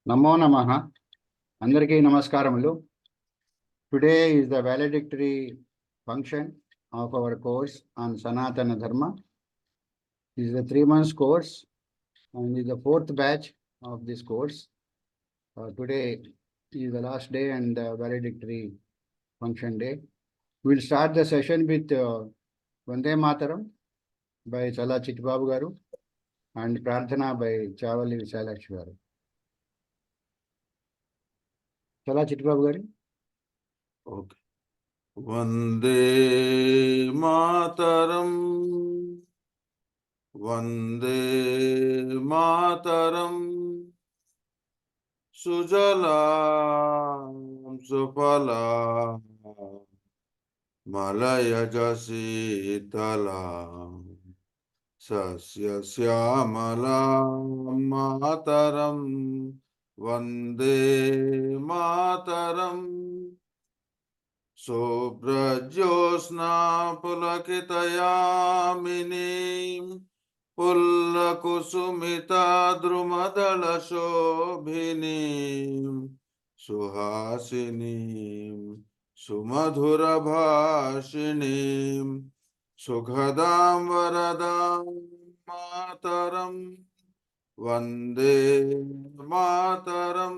నమో నమః అందరికీ నమస్కారములు. Today is the valedictory function of our course on Sanatana Dharma. This is a 3 months course and is the 4th batch of this course. Today is the last day and the valedictory function day. We'll start the session with Vande Mataram by Chala Chitbabu Garu and Prarthana by Chavali Visalakshi Garu. Chala Chitbabu Garu. Okay. Vande Mataram, Vande Mataram, Sujalam Sufalam, Malayaj Sitalam, Sasya Syamalam Mataram, Vande Mataram. Sobrajosna pulakitayaminim pullakusumita drumadala shobhinim suhasinim sumadhura bhashinim sukhadam varadam mataram vande mataram.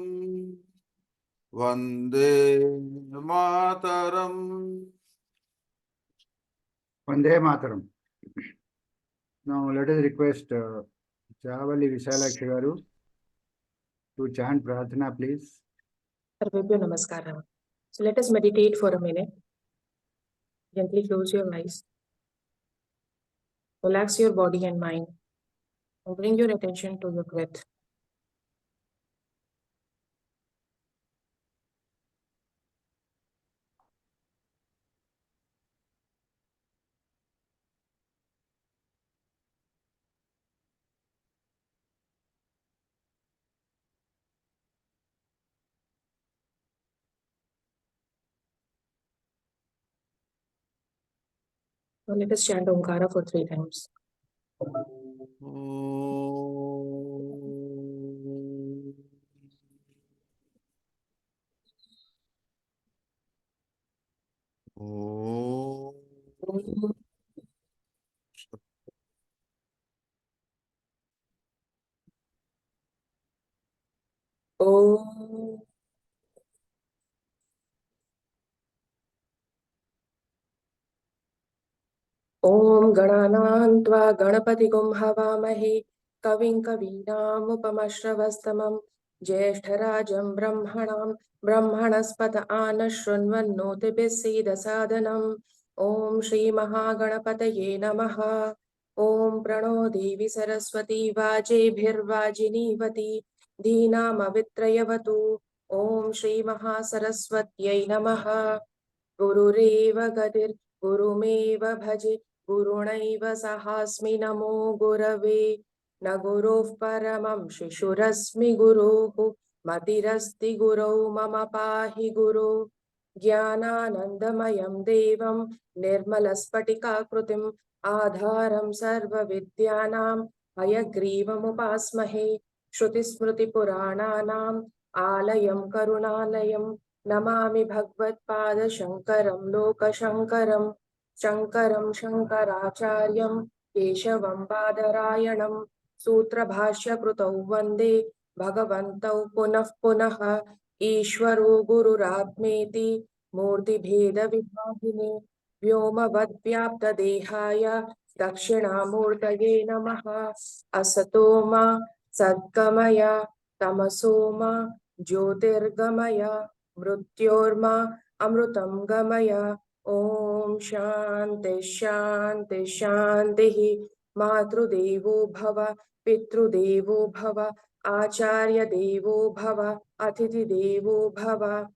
Vande Mataram. Vande Mataram. Now let us request Chavali Visalakshi Garu to chant Prarthana, please. Sarvebhyo Namaskaram. So let us meditate for a minute. Gently close your eyes. Relax your body and mind. And bring your attention to your breath. So let us chant Omkara for 3 times. Om. Om Gananam Tva Ganapati Havamahe Kavim Kavinam Upamashravastamam Jyeshtarajam Brahmanam Brahmanaspata Anashranvannoti Bisida Sadhanam. Om Shri Mahaganapataye Namaha. Om Prano Devi Saraswati Vajebhirvajinivati Dhinamavitrayavatu. Om Shri Mahasaraswatyai Namaha. Gurureva Gadir Gurumeva Bhaje Gurunaiva Sahasmi Namo Gurave Na Guruv Paramam Shishurasmi Guruhu Matirasti Guru Mama Pahi Guru Jnananandamayam Devam Nirmalaspatikakrutim Adharam Sarva Vidyanam Hayagrivam Upasmahe Shruti Smriti Purananam Alayam Karunalayam Namami Bhagavad Shankaram Loka Shankaram Shankaram Shankaracharyam Keshavam Badarayanam Sutra Bhashya Krutau Vande Bhagavantau Punah Punaha Ishvaro Gururatmeti Murti Bheda Vibhagine Vyoma Vadvyapta Dehaya Dakshinamurtaye Namaha Asatoma Sadgamaya Tamasoma Jyotirgamaya Mrutyorma Amrutam Gamaya. Om Shanti Shanti Shanti. Matrudevo Bhava Pitrudevo Bhava Acharya Devo Bhava Atiti Devo Bhava.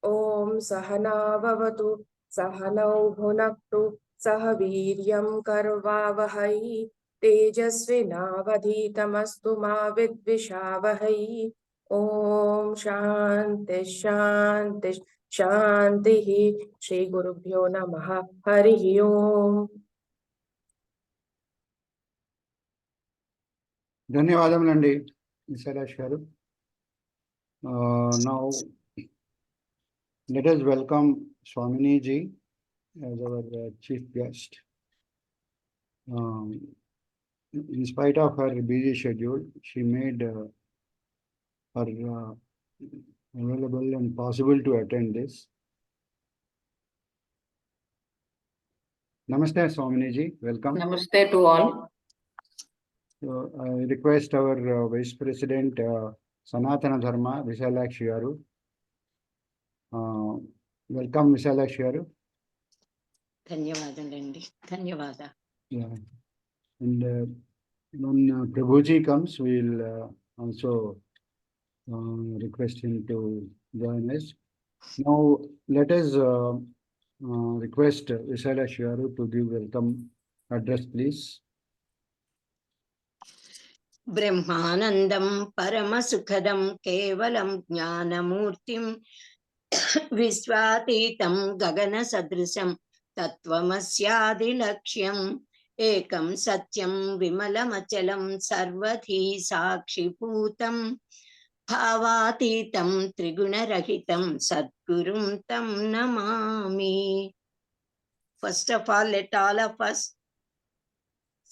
Om Sahana Vavatu Sahanau Bhunaktu Sahaviryam Karvavahai Tejasvinavadhitamastu ma vidvishavahai. Om Shanti Shanti Shanti. Shri Gurubhyo Namaha. Harihi Om. ధన్యవాదములండి విశాలాక్షి గారు. Now, let us welcome Swamini ji as our chief guest. In spite of her busy schedule, she made her available and possible to attend this. Namaste, Swamini ji. Welcome. Namaste to all. So, I request our Vice President, Sanatana Dharma, Visalakshi garu. Welcome, Visalakshi garu. ధన్యవాదాలండి. ధన్యవాద. Yeah. And when Prabhuji comes, we will also request him to join us. Now, let us request Visalakshi garu to give welcome address, please. Brahmanandam పరమసుఖదం కేవలం జ్ఞానమూర్తిం విశ్వాతీతం గగన సదృశం తత్వమస్యాది లక్ష్యం ఏకం సత్యం విమలమచలం సర్వధీ సాక్షిభూతం భావాతీతం త్రిగుణరహితం సద్గురుం తం నమామి. First of all, let all of us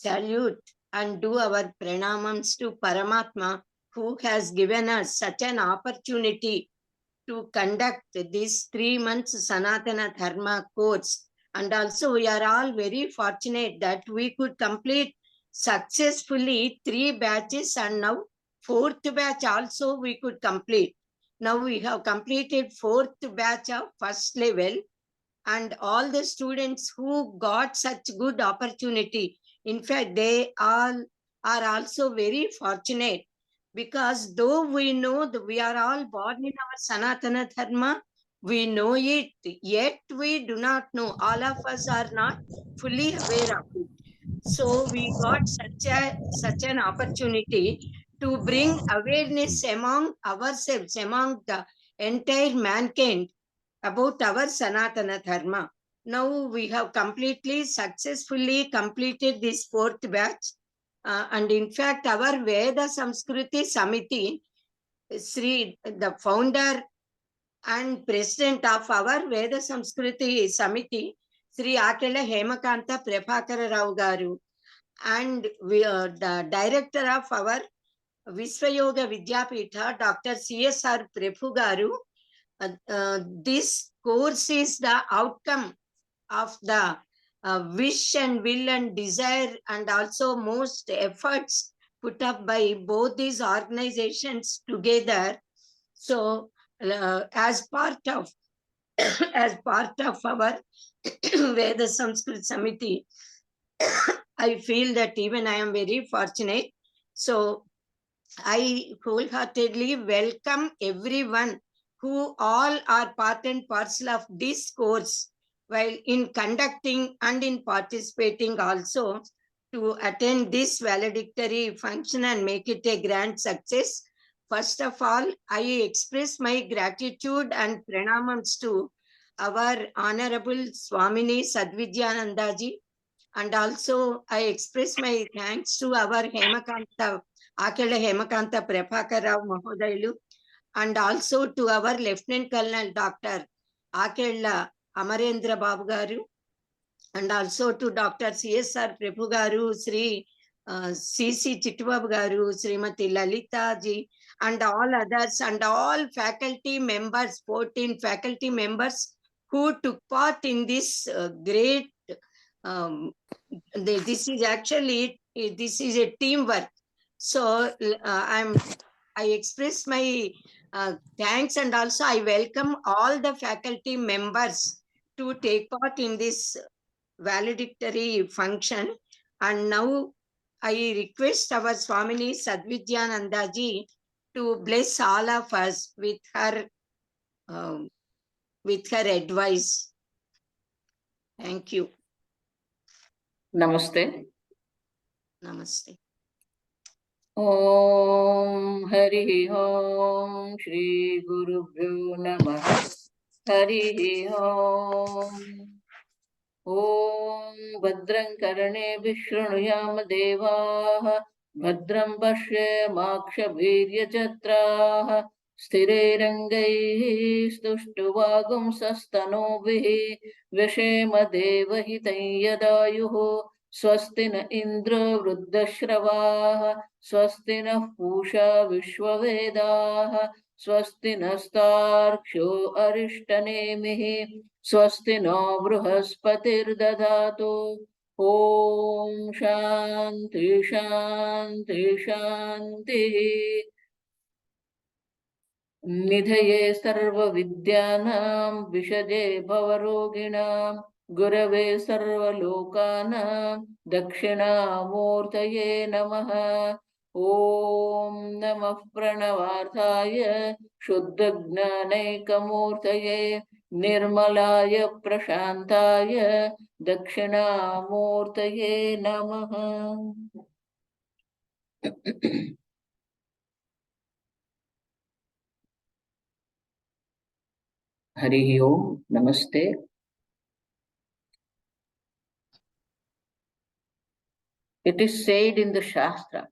salute and do our pranamams to Paramatma, who has given us such an opportunity to conduct this 3 months Sanatana Dharma course. And also we are all very fortunate that we could complete successfully 3 batches, and now 4th batch also we could complete. Now we have completed 4th batch of first level, and all the students who got such good opportunity, in fact, they all are also very fortunate, because though we know that we are all born in our Sanatana Dharma, we know it, yet we do not know. All of us are not fully aware of it. So we got such an opportunity to bring awareness among ourselves, among the entire mankind, about our Sanatana Dharma. Now we have completely successfully completed this 4th batch. And in fact, our Veda Samskruti Samiti, Sri, the founder and president of our Veda Samskruti Samiti, Sri Akela Hemakanta Prabhakara Rao Garu, and the director of our Visvayoga Vidyapitha, Dr. CSR Prabhu Garu, this course is the outcome of the wish and will and desire, and also most efforts put up by both these organizations together. So as part of our Veda Samskruti Samiti, I feel that even I am very fortunate. So I wholeheartedly welcome everyone who all are part and parcel of this course, while in conducting and in participating also, to attend this valedictory function and make it a grand success. First of all, I express my gratitude and pranamams to our Honorable Swamini Sadvidyanandaji, and also I express my thanks to our Hemakanta Akela Hemakanta Prabhakar Rao Mahodayalu, and also to our Lieutenant Colonel Dr. Akela Amarendra Babu Garu, and also to Dr. CSR Prabhu Garu, Sri CC Chittubabu Garu, Srimati Lalita ji, and all others, and all faculty members, 14 faculty members who took part in this great this is actually a teamwork. So I express my thanks, and also I welcome all the faculty members to take part in this valedictory function. And now I request our Swamini Sadvidyanandaji to bless all of us with her advice. Thank you. Namaste. Namaste. Om Hari Om Shri Gurubhyo Namah Hari Om. Om Bhadram Karane Vishrunuyam Devaah Bhadram Pashyamakshabhiryajatraah स्थिरैरङ्गैः स्तुष्टुवागुंसस्तनूभिः व्यशेम देवहितं यदायुः स्वस्ति न इन्द्रो वृद्धश्रवाः स्वस्ति नः पूषा विश्ववेदाः स्वस्ति नस्तार्क्ष्यो अरिष्टनेमिः स्वस्ति no बृहस्पतिर्दधातु ॐ शान्ति शान्ति शान्तिः निधये सर्वविद्यानां विषजे भवरोगिणां गुरवे सर्वलोकानां दक्षिणामूर्तये नमः ॐ नमः प्रणवार्थाय शुद्धज्ञानैकमूर्तये निर्मलाय प्रशान्ताय दक्षिणामूर्तये नमः हरि ओम नमस्ते It is said in the Shastra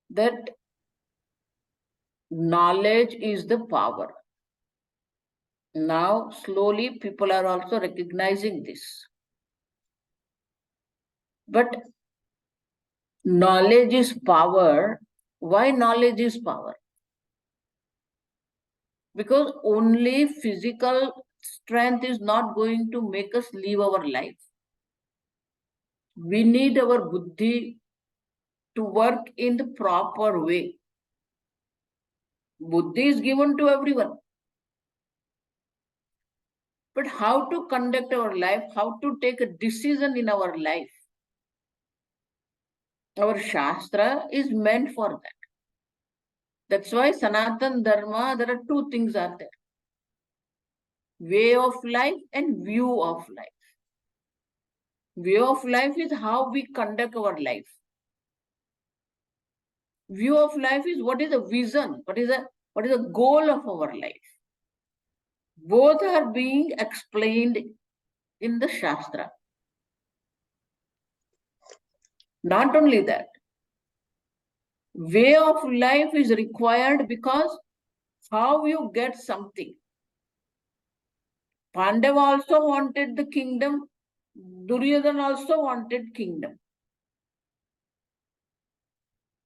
that knowledge is the power. Now, slowly, people are also recognizing this. But knowledge is power. Why knowledge is power? Because only physical strength is not going to make us live our life. We need our buddhi to work in the proper way. Buddhi is given to everyone. But how to conduct our life, how to take a decision in our life, our Shastra is meant for that. That's why Sanatan Dharma, there are two things are there. Way of life and view of life. Way of life is how we conduct our life. View of life is what is the vision, what is the goal of our life. Both are being explained in the Shastra. Not only that, way of life is required because how you get something. Pandava also wanted the kingdom. Duryodhana also wanted kingdom.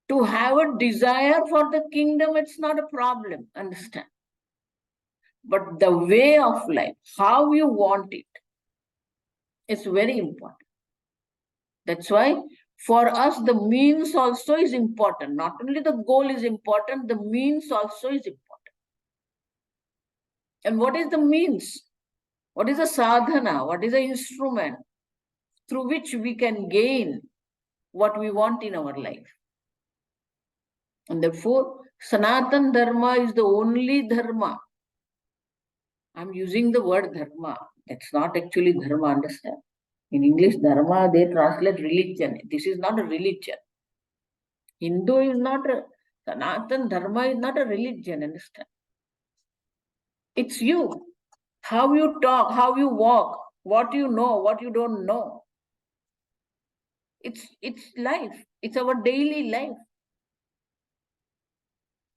To have a desire for the kingdom, it's not a problem, understand. But the way of life, how you want it, is very important. That's why for us, the means also is important. Not only the goal is important, the means also is important. And what is the means? What is the sadhana? What is the instrument through which we can gain what we want in our life? And therefore, Sanatan Dharma is the only Dharma. I'm using the word Dharma. It's not actually Dharma, understand? In English, Dharma, they translate religion. This is not a religion. Hindu is not a, Sanatan Dharma is not a religion, understand? It's you. How you talk, how you walk, what you know, what you don't know. It's life. It's our daily life.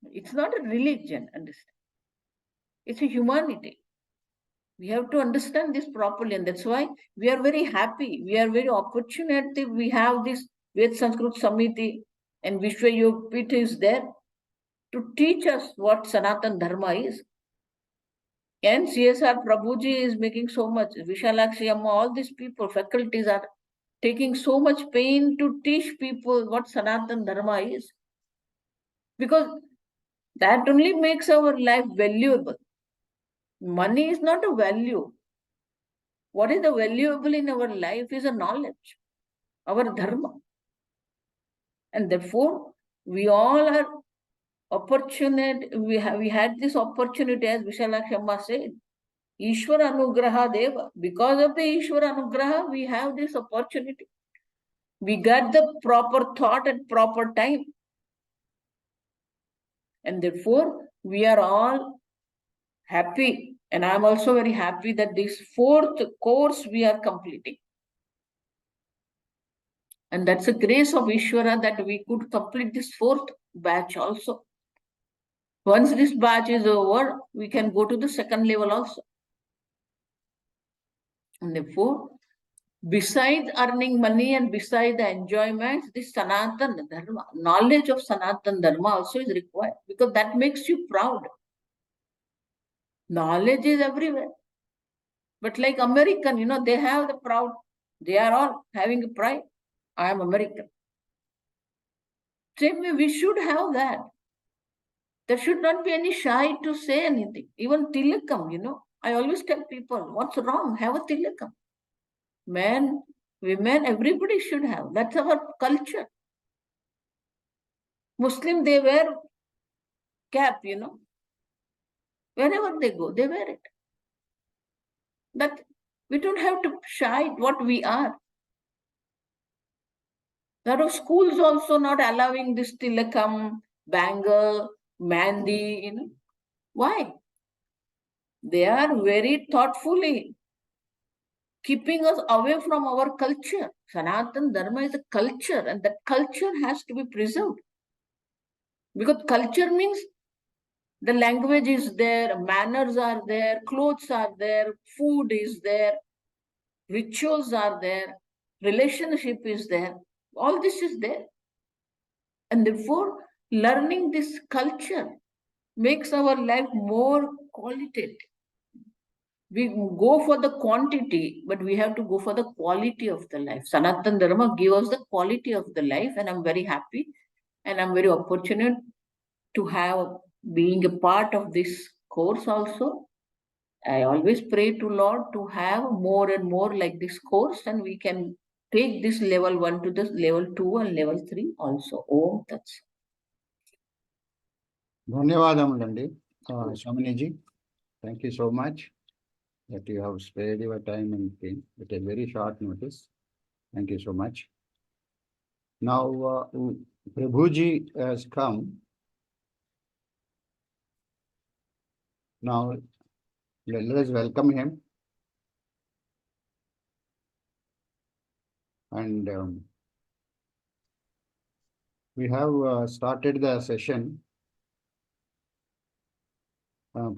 It's not a religion, understand? It's a humanity. We have to understand this properly, and that's why we are very happy. We are very opportunate. We have this Veda Samskruti Samiti and VYV is there to teach us what Sanatan Dharma is. And CSR Prabhuji is making so much. Vishalakshi Amma, all these people, faculties are taking so much pain to teach people what Sanatan Dharma is. Because that only makes our life valuable. Money is not a value. What is the valuable in our life is a knowledge, our dharma. And therefore, we all are opportunate. We had this opportunity, as Vishalakshi Amma said, Ishwara Anugraha Deva. Because of the Ishwara Anugraha, we have this opportunity. We got the proper thought at proper time. And therefore, we are all happy. And I'm also very happy that this 4th course we are completing. And that's a grace of Ishwara that we could complete this 4th. batch also. Once this batch is over, we can go to the second level also. And therefore, besides earning money and besides the enjoyment, this Sanatana Dharma, knowledge of Sanatana Dharma also is required, because that makes you proud. Knowledge is everywhere. But like American, they have the proud, they are all having a pride. I am American. Same way, we should have that. There should not be any shy to say anything. Even tilakam, I always tell people, what's wrong? Have a tilakam. Men, women, everybody should have. That's our culture. Muslim, they wear cap, Wherever they go, they wear it. But we don't have to shy what we are. There are schools also not allowing this tilakam, bangle, mandi, Why? They are very thoughtfully keeping us away from our culture. Sanatana Dharma is a culture, and that culture has to be preserved. Because culture means the language is there, manners are there, clothes are there, food is there, rituals are there, relationship is there. All this is there. And therefore, learning this culture makes our life more qualitative. We go for the quantity, but we have to go for the quality of the life. Sanatana Dharma gives us the quality of the life, and I'm very happy and I'm very fortunate to have being a part of this course also. I always pray to Lord to have more and more like this course, and we can take this level 1 to this level 2 and level 3 also. Oh, that's. ధన్యవాదములండి స్వామినీజీ. Thank you so much that you have spared your time and came with a very short notice. Thank you so much. Now, Prabhuji has come. Now, let us welcome him. And we have started the session.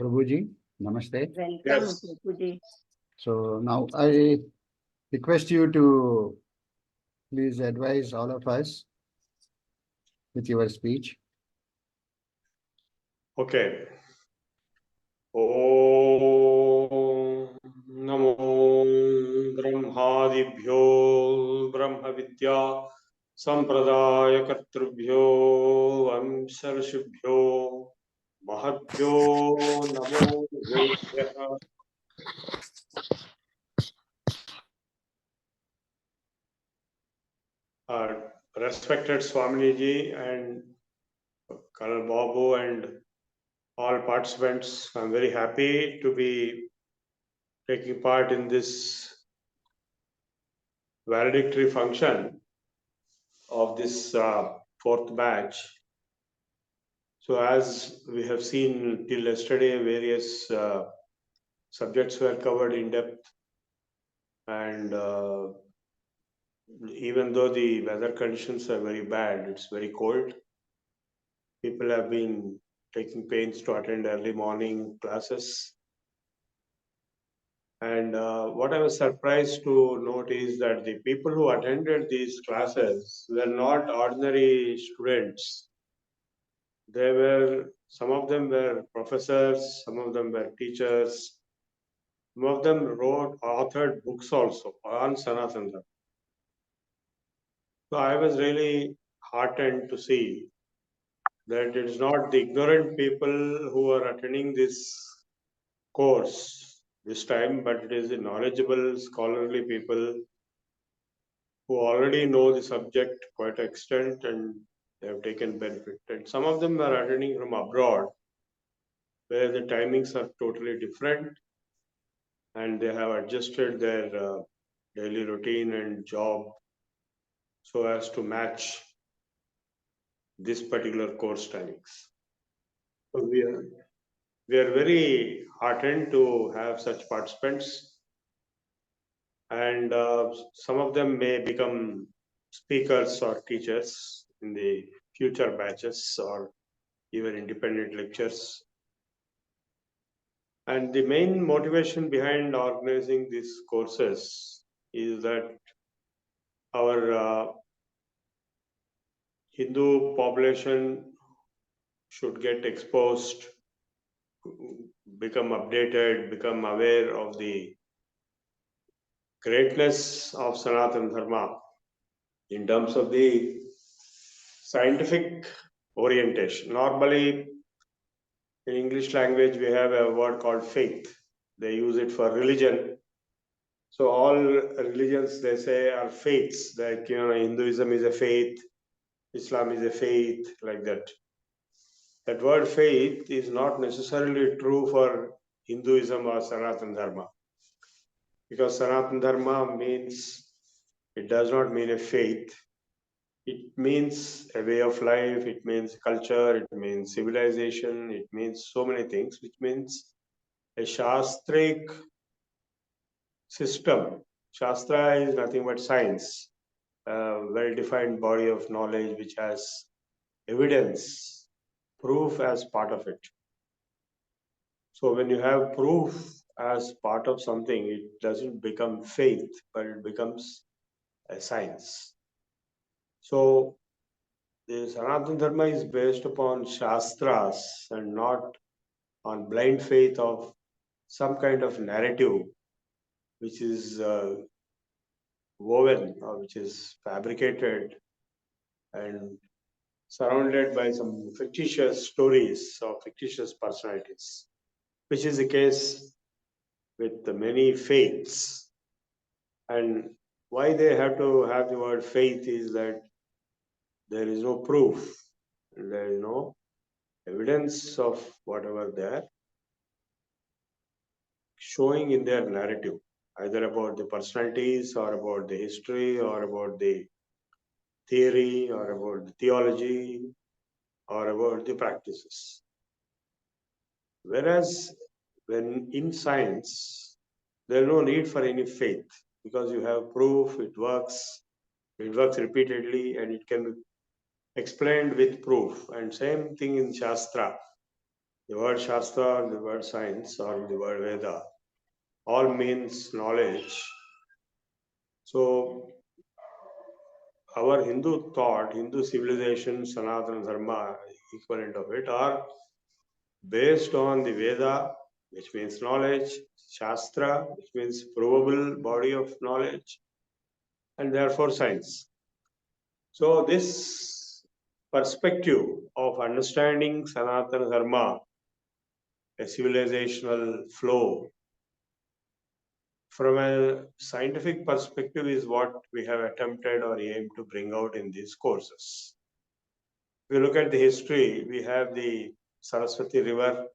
Prabhuji, namaste. Welcome, Prabhuji. So now I request you to please advise all of us with your speech. Okay. Om Namo Brahmadibhyo Brahma Vidya Sampradaya Kartrubhyo Vamsharshibhyo Mahabhyo Namo Vedya. Respected Swaminiji and Colonel Babu and all participants, I'm very happy to be taking part in this valedictory function of this fourth batch. So as we have seen till yesterday, various subjects were covered in depth, and even though the weather conditions are very bad, it's very cold, people have been taking pains to attend early morning classes. And what I was surprised to note is that the people who attended these classes were not ordinary students. Some of them were professors, some of them were teachers, some of them authored books also on Sanatana. So I was really heartened to see that it is not the ignorant people who are attending this course this time, but it is the knowledgeable, scholarly people who already know the subject quite an extent and they have taken benefit. And some of them are attending from abroad, where the timings are totally different and they have adjusted their daily routine and job so as to match this particular course timings. So we are very heartened to have such participants, and some of them may become speakers or teachers in the future batches or even independent lectures. And the main motivation behind organizing these courses is that our Hindu population should get exposed, become updated, become aware of the greatness of Sanatana Dharma in terms of the scientific orientation. Normally, in English language, we have a word called faith. They use it for religion. So all religions, they say, are faiths. Like, Hinduism is a faith, Islam is a faith, like that. That word faith is not necessarily true for Hinduism or Sanatana Dharma. Because Sanatana Dharma means, it does not mean a faith. It means a way of life, it means culture, it means civilization, it means so many things, which means a Shastric system. Shastra is nothing but science, a well-defined body of knowledge which has evidence, proof as part of it. So when you have proof as part of something, it doesn't become faith, but it becomes a science. So the Sanatana Dharma is based upon Shastras and not on blind faith of some kind of narrative which is woven or which is fabricated and surrounded by some fictitious stories or fictitious personalities, which is the case with the many faiths. And why they have to have the word faith is that there is no proof, there is no evidence of whatever they are showing in their narrative, either about the personalities or about the history or about the theory or about the theology or about the practices. Whereas when in science, there is no need for any faith because you have proof, it works repeatedly and it can be explained with proof. And same thing in Shastra. The word Shastra, the word science or the word Veda all means knowledge. So our Hindu thought, Hindu civilization, Sanatana Dharma, equivalent of it, are based on the Veda, which means knowledge, Shastra, which means provable body of knowledge, and therefore science. So this perspective of understanding Sanatana Dharma, a civilizational flow, from a scientific perspective is what we have attempted or aimed to bring out in these courses. If you look at the history, we have the Saraswati River,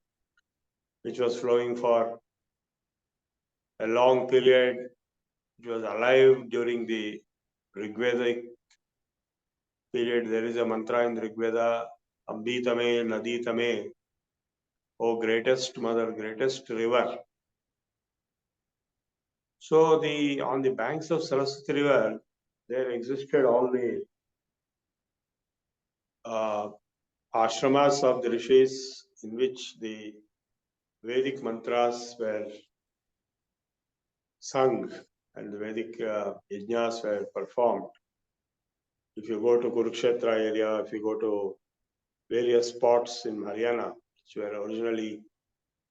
which was flowing for a long period. It was alive during the Rigvedic period. There is a mantra in the Rigveda, Ambitame, Naditame, O greatest mother, greatest river. So on the banks of Saraswati River, there existed all the ashramas of the rishis in which the Vedic mantras were sung and the Vedic yajnas were performed. If you go to Kurukshetra area, if you go to various spots in Haryana, which were originally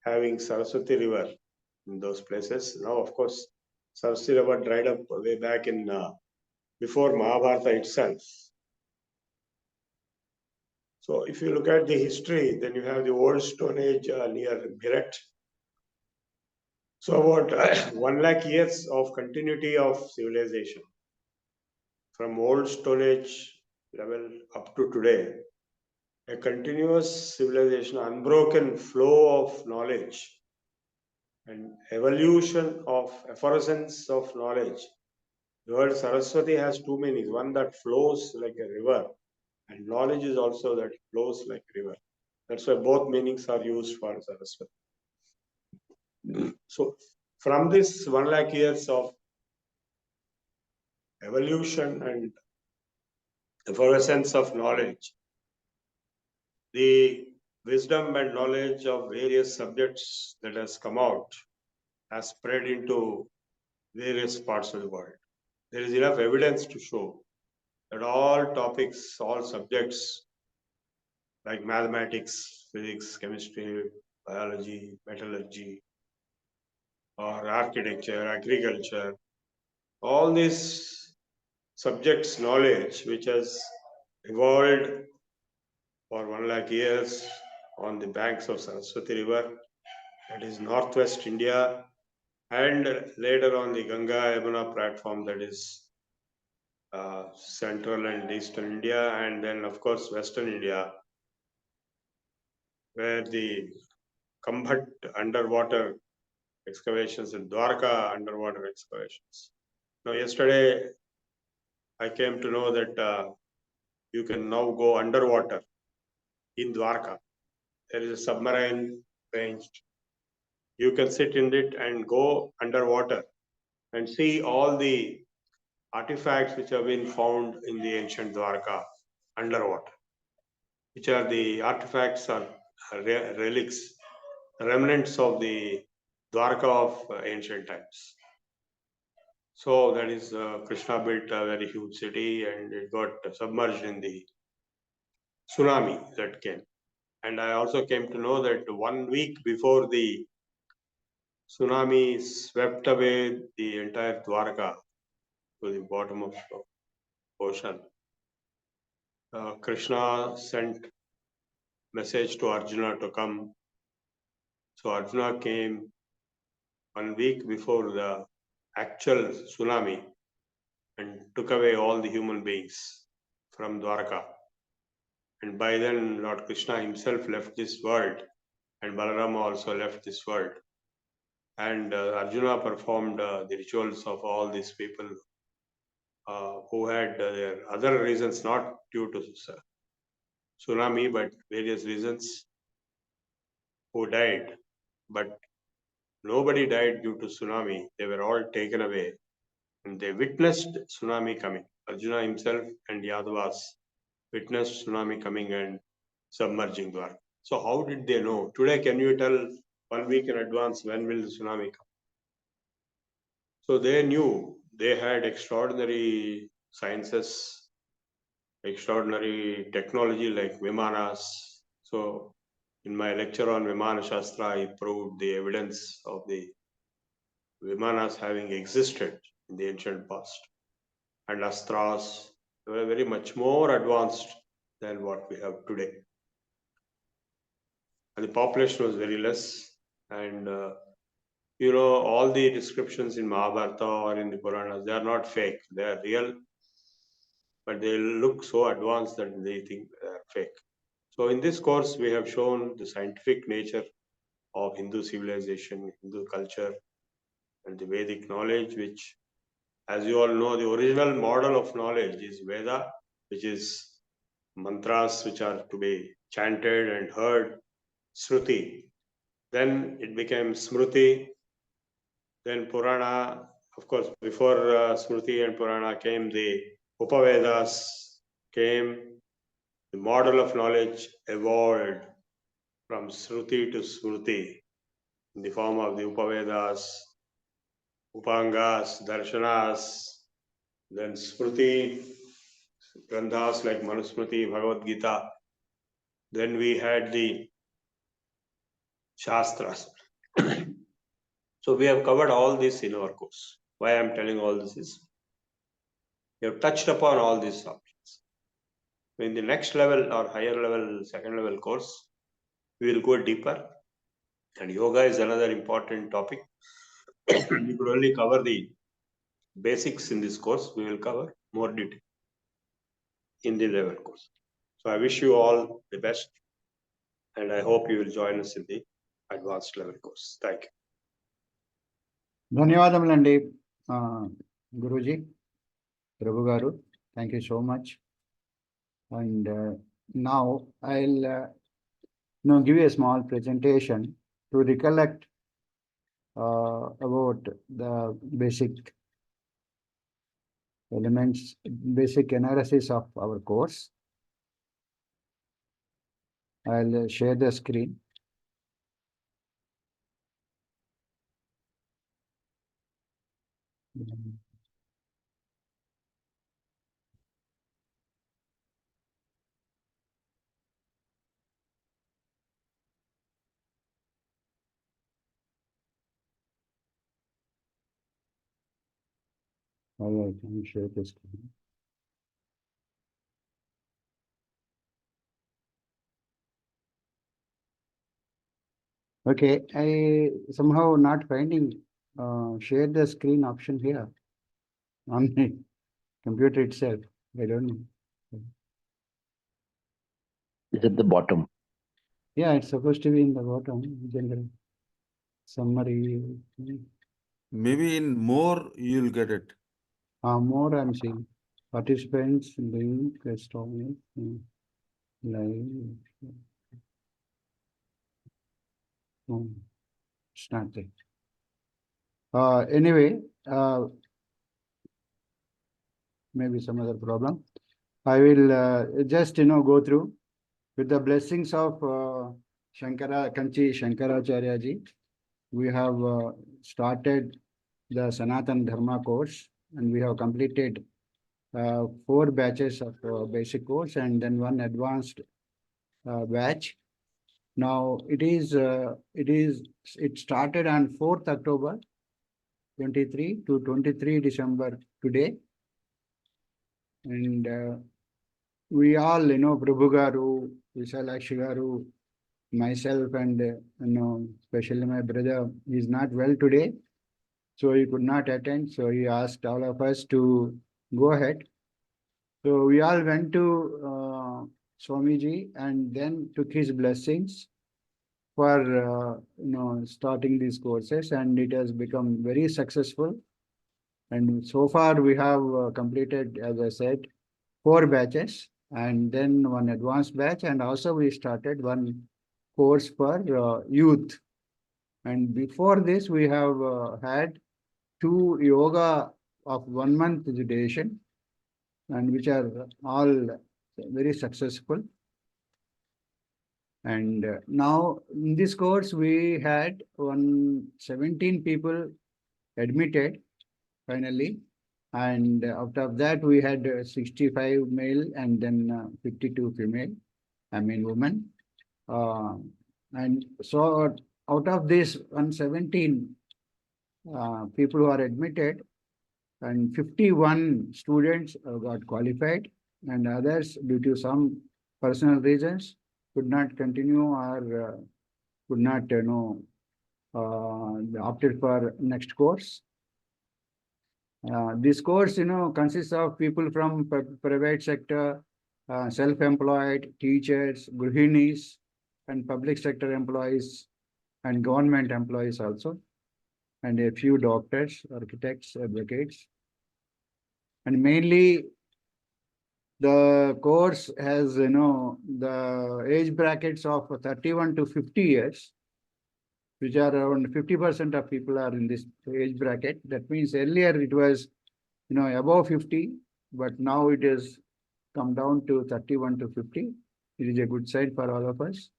having Saraswati River in those places. Now, of course, Saraswati River dried up way back in before Mahabharata itself. So if you look at the history, then you have the Old Stone Age near Meerut. So about 1 lakh years of continuity of civilization from Old Stone Age level up to today, a continuous civilization, unbroken flow of knowledge and evolution of efflorescence of knowledge. The word Saraswati has two meanings. One that flows like a river, and knowledge is also that flows like a river. That's why both meanings are used for Saraswati. So from this 1 lakh years of evolution and efflorescence of knowledge, the wisdom and knowledge of various subjects that has come out has spread into various parts of the world. There is enough evidence to show that all topics, all subjects like mathematics, physics, chemistry, biology, metallurgy, or architecture, agriculture, all these subjects knowledge which has evolved for 1 lakh years on the banks of Saraswati River, that is northwest India, and later on the Ganga Yamuna platform, that is central and eastern India, and then of course Western India, where the Kambhat underwater excavations and Dwarka underwater excavations. Now yesterday I came to know that you can now go underwater in Dwarka. There is a submarine arranged. You can sit in it and go underwater and see all the artifacts which have been found in the ancient Dwarka underwater, which are the artifacts or relics, remnants of the Dwarka of ancient times. So that is Krishna built a very huge city and it got submerged in the tsunami that came. And I also came to know that 1 week before the tsunami swept away the entire Dwarka to the bottom of the ocean, Krishna sent message to Arjuna to come. So Arjuna came 1 week before the actual tsunami and took away all the human beings from Dwarka. And by then Lord Krishna himself left this world and Balarama also left this world. And Arjuna performed the rituals of all these people who had their other reasons, not due to tsunami, but various reasons, who died. But nobody died due to tsunami. They were all taken away. And they witnessed tsunami coming. Arjuna himself and Yadavas witnessed tsunami coming and submerging Dwarka. So how did they know? Today, can you tell 1 week in advance when will the tsunami come? So they knew. They had extraordinary sciences, extraordinary technology like Vimanas. So in my lecture on Vimana Shastra, I proved the evidence of the Vimanas having existed in the ancient past. And Astras were very much more advanced than what we have today. And the population was very less. And all the descriptions in Mahabharata or in the Puranas, they are not fake. They are real, but they look so advanced that they think they are fake. So in this course, we have shown the scientific nature of Hindu civilization, Hindu culture, and the Vedic knowledge, which, as you all know, the original model of knowledge is Veda, which is mantras which are to be chanted and heard, Shruti. Then it became Smruti. Then Purana, of course, before Smruti and Purana came the Upavedas, came the model of knowledge evolved from Shruti to Smruti in the form of the Upavedas, Upangas, Darshanas, then Smruti, Granthas like Manusmriti, Bhagavad Gita. Then we had the Shastras. So we have covered all this in our course. Why I am telling all this is, we have touched upon all these topics. In the next level or higher level, second level course, we will go deeper. And yoga is another important topic. We could only cover the basics in this course. We will cover more detail in the level course. So I wish you all the best. And I hope you will join us in the advanced level course. Thank you. ధన్యవాదములండి గురూజీ ప్రభు గారు. Thank you so much. And now I'll give you a small presentation to recollect about the basic elements, basic analysis of our course. I'll share the screen. I can share the screen. Okay, I somehow not finding share the screen option here on the computer itself. I don't know. It's at the bottom. Yeah, it's supposed to be in the bottom, general summary. Maybe in more you'll get it. More I'm seeing. Participants, link, installment, live. Oh, it's not there. Anyway, maybe some other problem. I will just go through with the blessings of Kanchi Shankaracharya ji. We have started the Sanatan Dharma course, and we have completed 4 batches of basic course and then 1 advanced batch. Now it started on 4th October 23 to 23 December today. And we all, Prabhu Garu, Visalakshi Garu, myself, and especially my brother is not well today, so he could not attend. So he asked all of us to go ahead. So we all went to Swamiji and then took his blessings for starting these courses, and it has become very successful. And so far we have completed, as I said, 4 batches and then 1 advanced batch, and also we started 1 course for youth. And before this we have had 2 yoga of 1 month duration, and which are all very successful. And now in this course we had 17 people admitted finally, and out of that we had 65 male and then 52 female, women. And so out of this 117 people who are admitted, and 51 students got qualified, and others, due to some personal reasons, could not continue or could not opted for next course. This course consists of people from private sector, self-employed, teachers, grihinis, and public sector employees, and government employees also, and a few doctors, architects, advocates. And mainly the course has the age brackets of 31 to 50 years, which are around 50% of people are in this age bracket. That means earlier it was above 50, but now it has come down to 31 to 50. It is a good sign for all of us.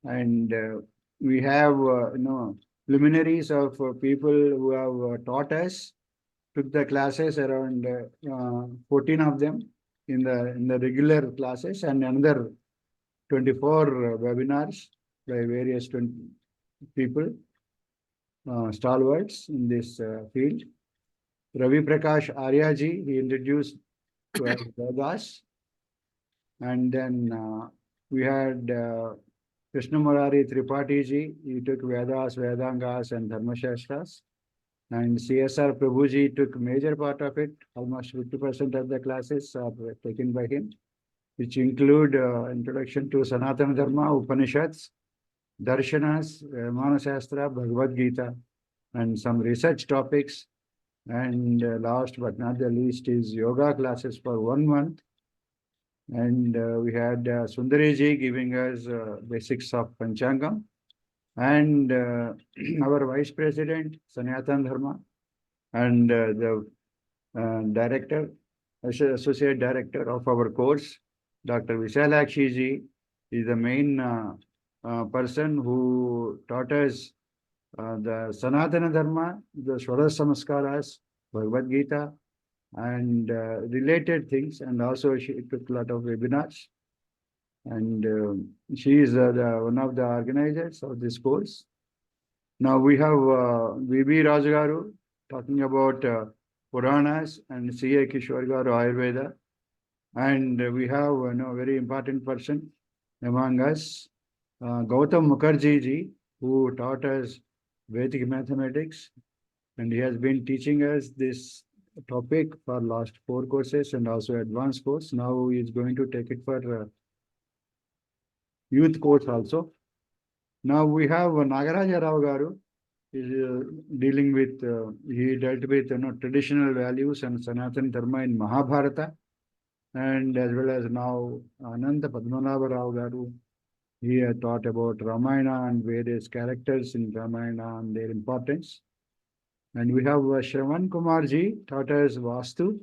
And we have luminaries of people who have taught us, took the classes, around 14 of them in the regular classes, and another 24 webinars by various people, stalwarts in this field. Ravi Prakash Arya ji, he introduced Vedas, and then we had Krishna Murari Tripathi ji, he took Vedas, Vedangas, and Dharmashastras. And CSR Prabhuji took major part of it. Almost 50% of the classes are taken by him, which include introduction to Sanatana Dharma, Upanishads, Darshanas, Manasastra, Bhagavad Gita, and some research topics. And last but not the least is yoga classes for 1 month. And we had Sundariji giving us basics of Panchangam. And our Vice President, Sanatana Dharma, and the Associate Director of our course, Dr. Visalakshi ji, is the main person who taught us the Sanatana Dharma, the Veda Samskaras, Bhagavad Gita, and related things. And also she took a lot of webinars. And she is one of the organizers of this course. Now we have VB Rajagaru talking about Puranas and C.A. Kishore Garu Ayurveda. And we have very important person among us, Gautam Mukherjee ji, who taught us Vedic mathematics. And he has been teaching us this topic for last 4 courses and also advanced course. Now he is going to take it for youth course also. Now we have Nagaraja Rao Garu, is dealing with, he dealt with traditional values and Sanatana Dharma in Mahabharata, and as well as now Ananta Padmanabha Rao Garu, he had taught about Ramayana and various characters in Ramayana and their importance. And we have Shravan Kumar ji taught us Vastu,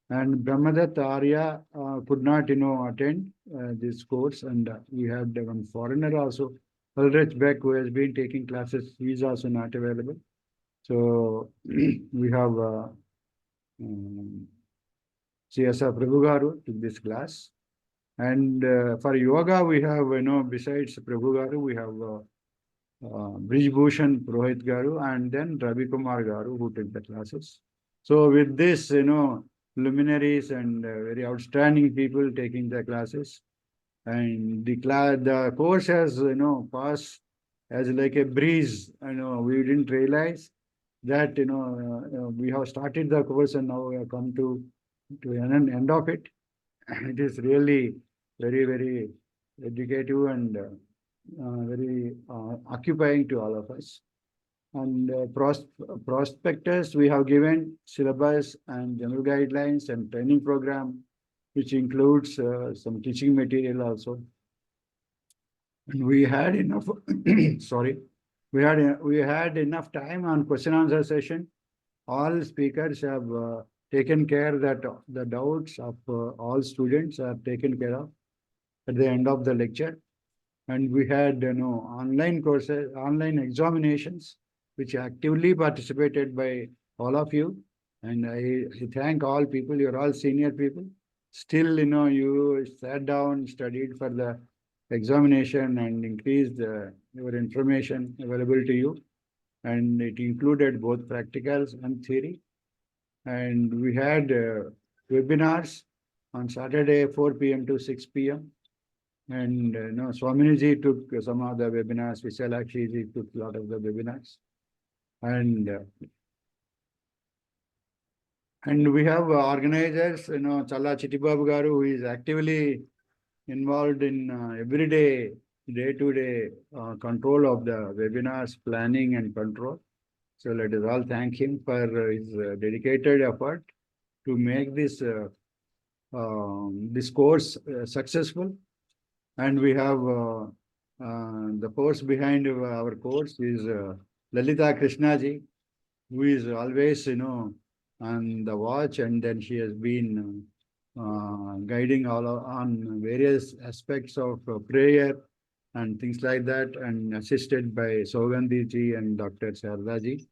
and Brahmadatta Arya could not attend this course, and we had one foreigner also, Ulrich Beck, who has been taking classes. He is also not available. So we have CSR Prabhu Garu took this class. And for yoga, we have, besides Prabhu Garu, we have Brij Bhushan Purohit Garu and then Ravi Kumar Garu, who took the classes. So with this, luminaries and very outstanding people taking the classes, and the course has, passed as like a breeze. We didn't realize that, we have started the course and now we have come to an end of it. It is really very, very educative and very occupying to all of us. And prospectus, we have given syllabus and general guidelines and training program, which includes some teaching material also. And we had enough, sorry, we had enough time on question answer session. All speakers have taken care that the doubts of all students are taken care of at the end of the lecture. And we had online courses, online examinations, which actively participated by all of you. And I thank all people. You're all senior people. Still, you sat down, studied for the examination and increased your information available to you. And it included both practicals and theory. And we had webinars on Saturday, 4 p.m. to 6 p.m. And Swaminiji took some of the webinars, Visalakshi ji took a lot of the webinars. And we have organizers, Challa Chittibabu Garu, who is actively involved in everyday, day-to-day control of the webinars, planning and control. So let us all thank him for his dedicated effort to make this this course successful. And we have the force behind our course is Lalita Krishnaji, who is always, on the watch, and then she has been guiding all on various aspects of prayer and things like that, and assisted by Sogandhi ji and Dr. Sharda ji.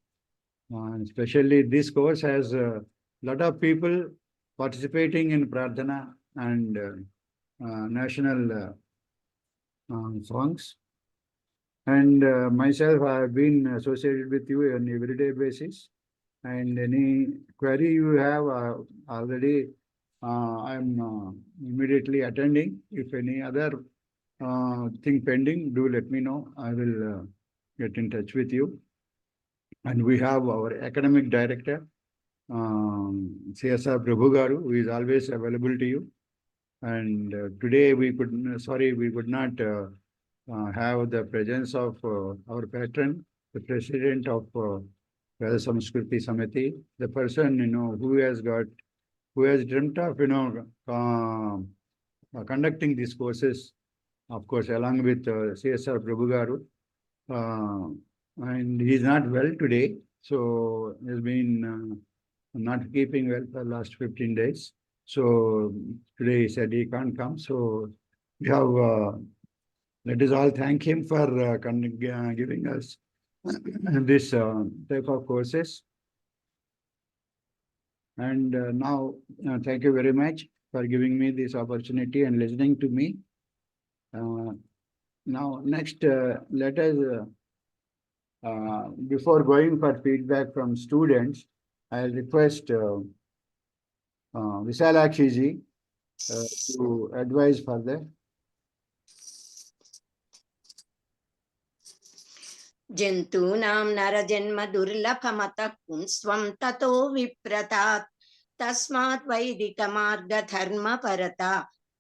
Especially this course has a lot of people participating in Prarthana and national songs. And myself, I have been associated with you on an everyday basis. And any query you have already, I'm immediately attending. If any other thing pending, do let me know. I will get in touch with you. And we have our academic director, CSR Prabhu Garu, who is always available to you. And today we could not have the presence of our patron, the president of Veda Samskruti Samiti, the person who has dreamt of conducting these courses, of course, along with CSR Prabhu Garu. And he is not well today, so he has been not keeping well for the last 15 days. So today he said he can't come. So we have Let us all thank him for giving us this type of courses. And now, thank you very much for giving me this opportunity and listening to me. Now, next, let us, before going for feedback from students, I'll request Visalakshi ji to advise further. जन्तूनां नरजन्म दुर्लभमतः पुंस्त्वं ततो विप्रतात् तस्मात् वैदिकमार्गधर्मपरता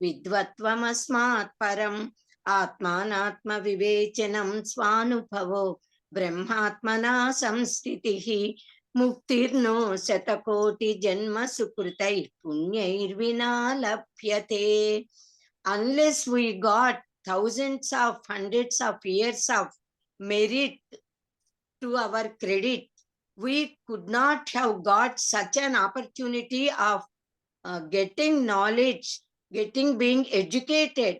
विद्वत्त्वमस्मात् परम् आत्मानात्मविवेचनं स्वानुभवो ब्रह्मात्मना संस्थितिः मुक्तिर्नो शतकोटिजन्म सुकृतैः पुण्यैर्विना लभ्यते. Unless we got thousands of hundreds of years of merit to our credit, we could not have got such an opportunity of getting knowledge, being educated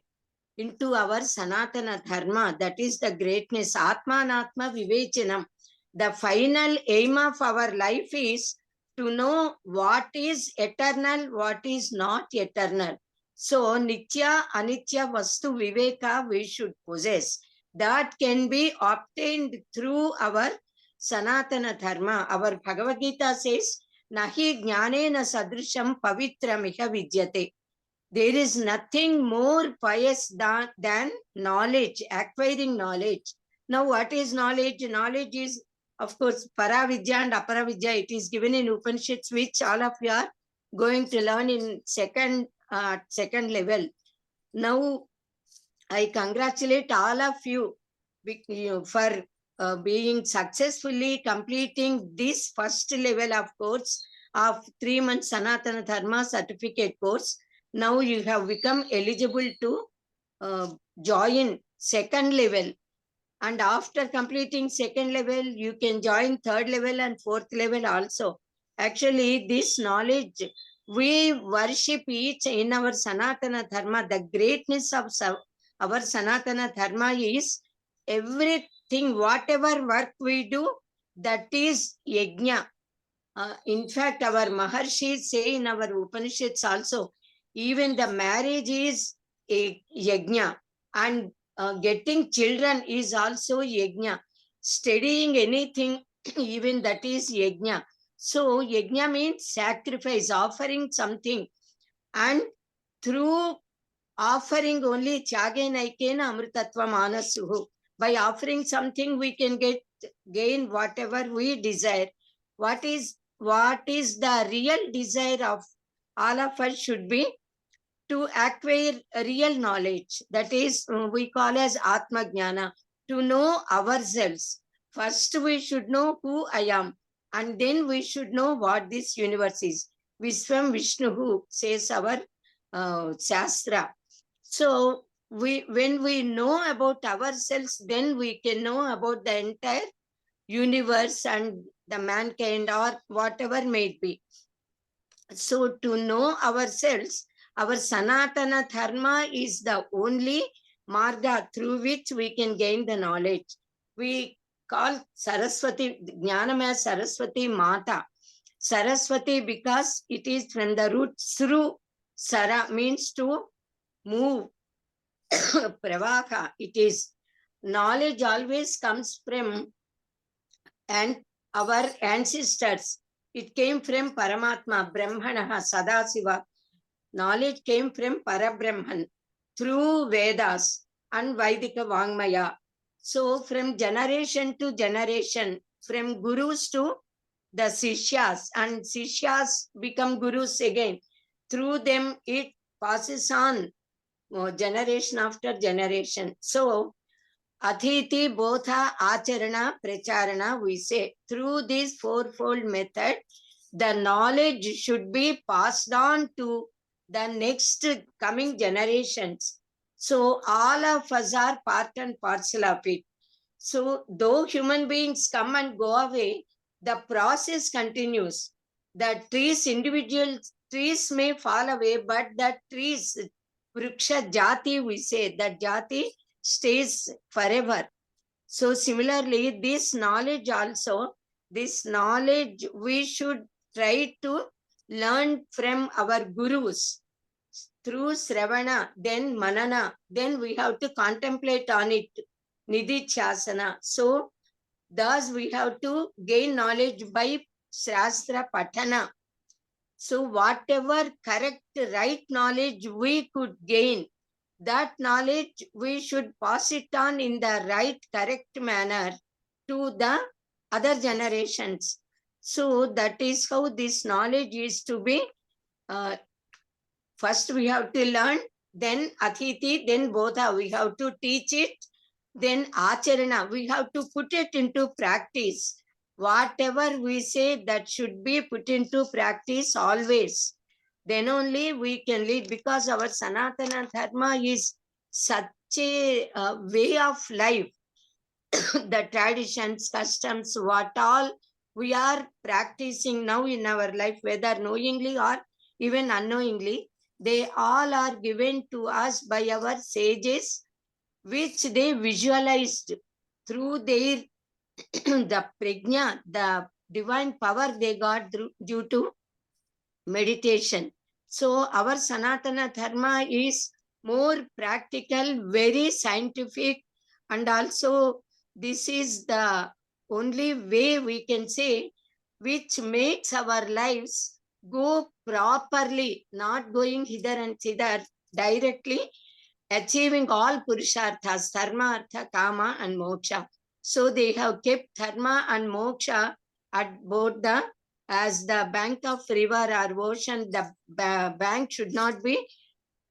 into our Sanatana Dharma. That is the greatness. Atmanatma Vivechanam. The final aim of our life is to know what is eternal, what is not eternal. So Nitya, Anitya, Vastu, Viveka we should possess. That can be obtained through our Sanatana Dharma. Our Bhagavad Gita says, Nahi Jnanena Sadrisham Pavitramika Vidyate. There is nothing more pious than knowledge, acquiring knowledge. Now, what is knowledge? Knowledge is, of course, Paravidya and Aparavidya. It is given in Upanishads, which all of you are going to learn in second level. Now, I congratulate all of you for being successfully completing this first level of course of 3 months Sanatana Dharma certificate course. Now you have become eligible to join second level. And after completing second level, you can join third level and fourth level also. Actually, this knowledge, we worship each in our Sanatana Dharma. The greatness of our Sanatana Dharma is everything, whatever work we do, that is yajna. In fact, our Maharshis say in our Upanishads also, even the marriage is a yajna, and getting children is also yajna. Studying anything, even that is yajna. So yajna means sacrifice, offering something, and through offering only Tyage Naikena Amritatva Manasuhu. By offering something, we can gain whatever we desire. What is the real desire of all of us should be to acquire real knowledge. That is, we call as Atma Jnana, to know ourselves. First, we should know who I am, and then we should know what this universe is. Vishwam Vishnuhu, says our Shastra. So, when we know about ourselves, then we can know about the entire universe and the mankind or whatever may it be. So, to know ourselves, our Sanatana Dharma is the only marga through which we can gain the knowledge. We call Saraswati, Jnanam as Saraswati Mata. Saraswati because it is from the root Sru. Sara means to move. Pravaka, it is. Knowledge always comes from and our ancestors. It came from Paramatma, Brahmanaha, Sadasiva. Knowledge came from Parabrahman through Vedas and Vaidika Vangmaya. So from generation to generation, from gurus to the Sishyas, and Sishyas become gurus again. Through them, it passes on generation after generation. So, Athiti, Bodha, Acharana, Pracharana, we say, through this fourfold method, the knowledge should be passed on to the next coming generations. So, all of us are part and parcel of it. So, though human beings come and go away, the process continues. The trees, individual trees may fall away, but the trees, Vriksha Jati, we say, that Jati stays forever. So similarly, this knowledge also, this knowledge we should try to learn from our gurus through Sravana, then Manana, then we have to contemplate on it, Nididhyasana. So thus we have to gain knowledge by Shastra Patana. So whatever correct, right knowledge we could gain, that knowledge we should pass it on in the right, correct manner to the other generations. So that is how this knowledge is to be. First we have to learn, then Atiti, then Bodha, we have to teach it, then Acharana, we have to put it into practice. Whatever we say, that should be put into practice always. Then only we can lead, because our Sanatana Dharma is such a way of life. The traditions, customs, what all we are practicing now in our life, whether knowingly or even unknowingly, they all are given to us by our sages, which they visualized through their the prajna, the divine power they got due to meditation. So our Sanatana Dharma is more practical, very scientific, and also this is the only way we can say which makes our lives go properly, not going hither and thither, directly achieving all purusharthas, dharma, artha, kama, and moksha. So they have kept dharma and moksha at both the, as the bank of river or ocean, the bank should not be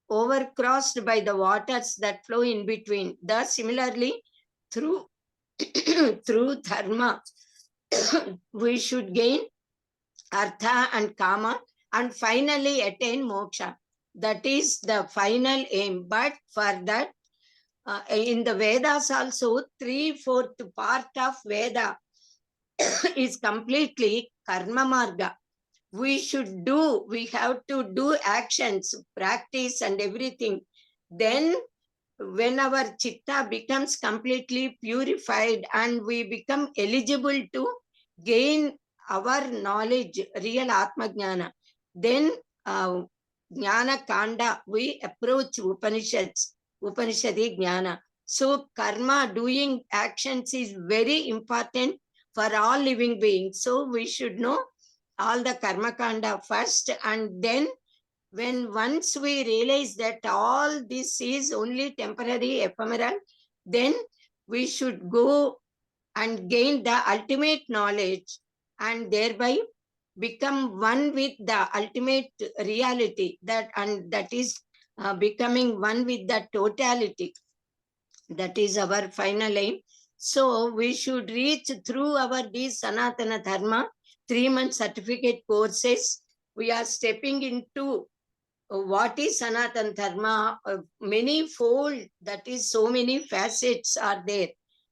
overcrossed by the waters that flow in between. Thus, similarly, through through dharma, we should gain artha and kama, and finally attain moksha. That is the final aim. But for that, in the Vedas also, 3/4 part of Veda is completely karma marga. We should do, we have to do actions, practice and everything. Then when our chitta becomes completely purified and we become eligible to gain our knowledge, real Atma Jnana, then Jnana Kanda, we approach Upanishads, Upanishadi Jnana. So karma, doing actions, is very important for all living beings. So we should know all the karma kanda first, and then when once we realize that all this is only temporary, ephemeral, then we should go and gain the ultimate knowledge and thereby become one with the ultimate reality, that, and that is becoming one with the totality. That is our final aim. So we should reach through our these Sanatana Dharma 3-month certificate courses. We are stepping into what is Sanatana Dharma, many fold, that is so many facets are there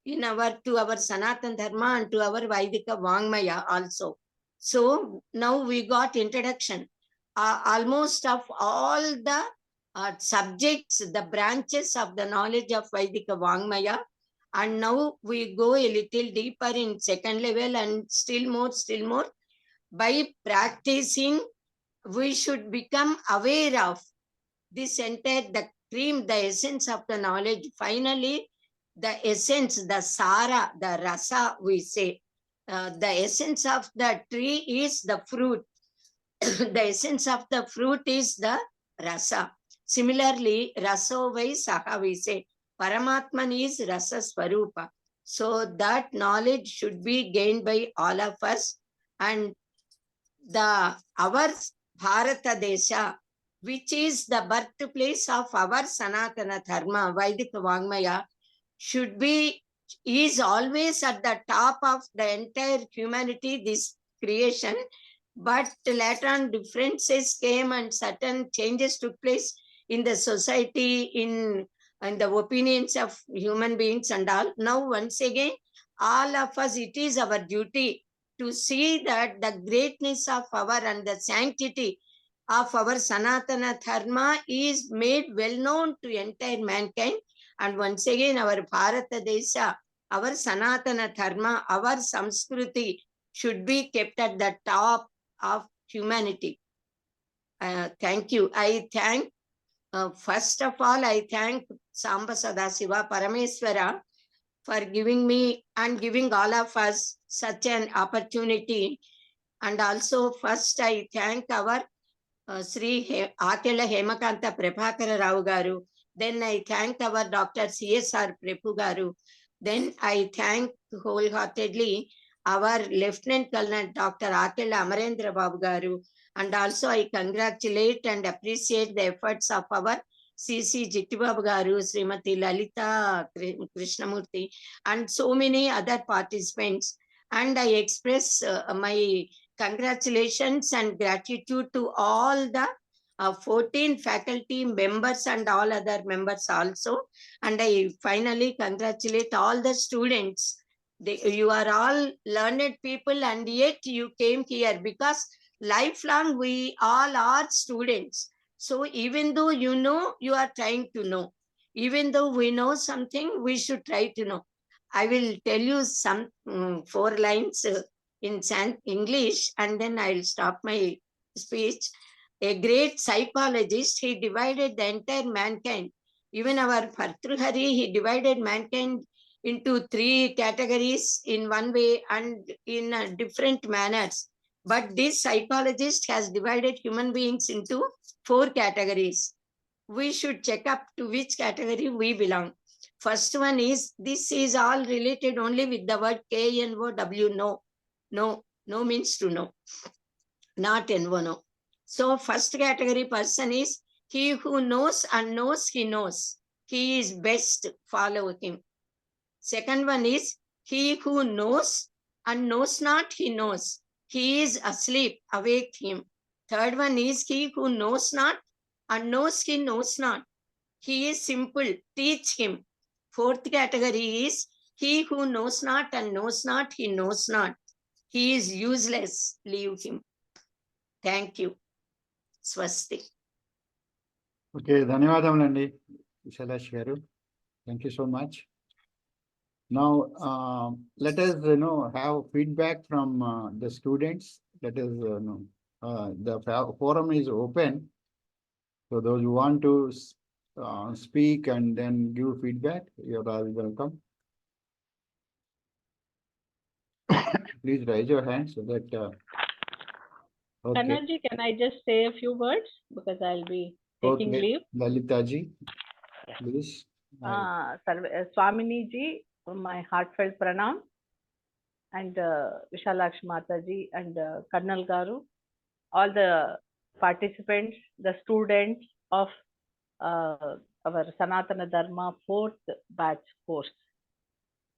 in our, to our Sanatana Dharma and to our Vaidika Vangmaya also. So now we got introduction almost of all the subjects, the branches of the knowledge of Vaidika Vangmaya. And now we go a little deeper in second level, and still more. By practicing, we should become aware of this entire, the cream, the essence of the knowledge. Finally, the essence, the sara, the rasa, we say. The essence of the tree is the fruit. The essence of the fruit is the rasa. Similarly, raso vai saha, we say. Paramatman is rasa swarupa. So that knowledge should be gained by all of us. And our Bharata Desha, which is the birthplace of our Sanatana Dharma, Vaidika Vangmaya, should be, is always at the top of the entire humanity, this creation. But later on, differences came and certain changes took place in the society, in the opinions of human beings and all. Now, once again, all of us, it is our duty to see that the greatness of our and the sanctity of our Sanatana Dharma is made well known to entire mankind. And once again, our Bharata Desha, our Sanatana Dharma, our Samskruti should be kept at the top of humanity. Thank you. I thank, first of all, I thank Samba Sadasiva Parameswara for giving me and giving all of us such an opportunity. And also, first, I thank our Sri Akela Hemakanta Prabhakara Rao Garu. Then I thank our Dr. CSR Prepu Garu. Then I thank wholeheartedly our Lieutenant Colonel Dr. Akela Amarendra Babu Garu. And also I congratulate and appreciate the efforts of our CC Jittibabu Garu, Srimati Lalita Krishnamurti, and so many other participants. And I express my congratulations and gratitude to all the 14 faculty members and all other members also. And I finally congratulate all the students. You are all learned people, and yet you came here because lifelong we all are students. So even though you know, you are trying to know. Even though we know something, we should try to know. I will tell you some 4 lines in English, and then I'll stop my speech. A great psychologist, he divided the entire mankind. Even our Bhartruhari, he divided mankind into 3 categories in one way and in different manners. But this psychologist has divided human beings into 4 categories. We should check up to which category we belong. First one is, this is all related only with the word K-N-O-W, no. No, no means to know, not N-O, no. So first category person is he who knows and knows he knows. He is best, follow him. Second one is he who knows and knows not, he knows. He is asleep, awake him. Third one is he who knows not and knows he knows not. He is simple, teach him. Fourth category is he who knows not and knows not, he knows not. He is useless, leave him. Thank you. Swasti. Okay, ధన్యవాదములండి విశాలాక్షి గారు. Thank you so much. Now, let us have feedback from the students. Let us the forum is open. So those who want to speak and then give feedback, you are all welcome. Please raise your hand so that. Okay. Kanalji, can I just say a few words because I'll be taking Okay. leave? Lalita ji, please. Swamini ji, my heartfelt pranam, and Vishalakshi Mata ji and Karnal Garu, all the participants, the students of our Sanatana Dharma 4th batch course.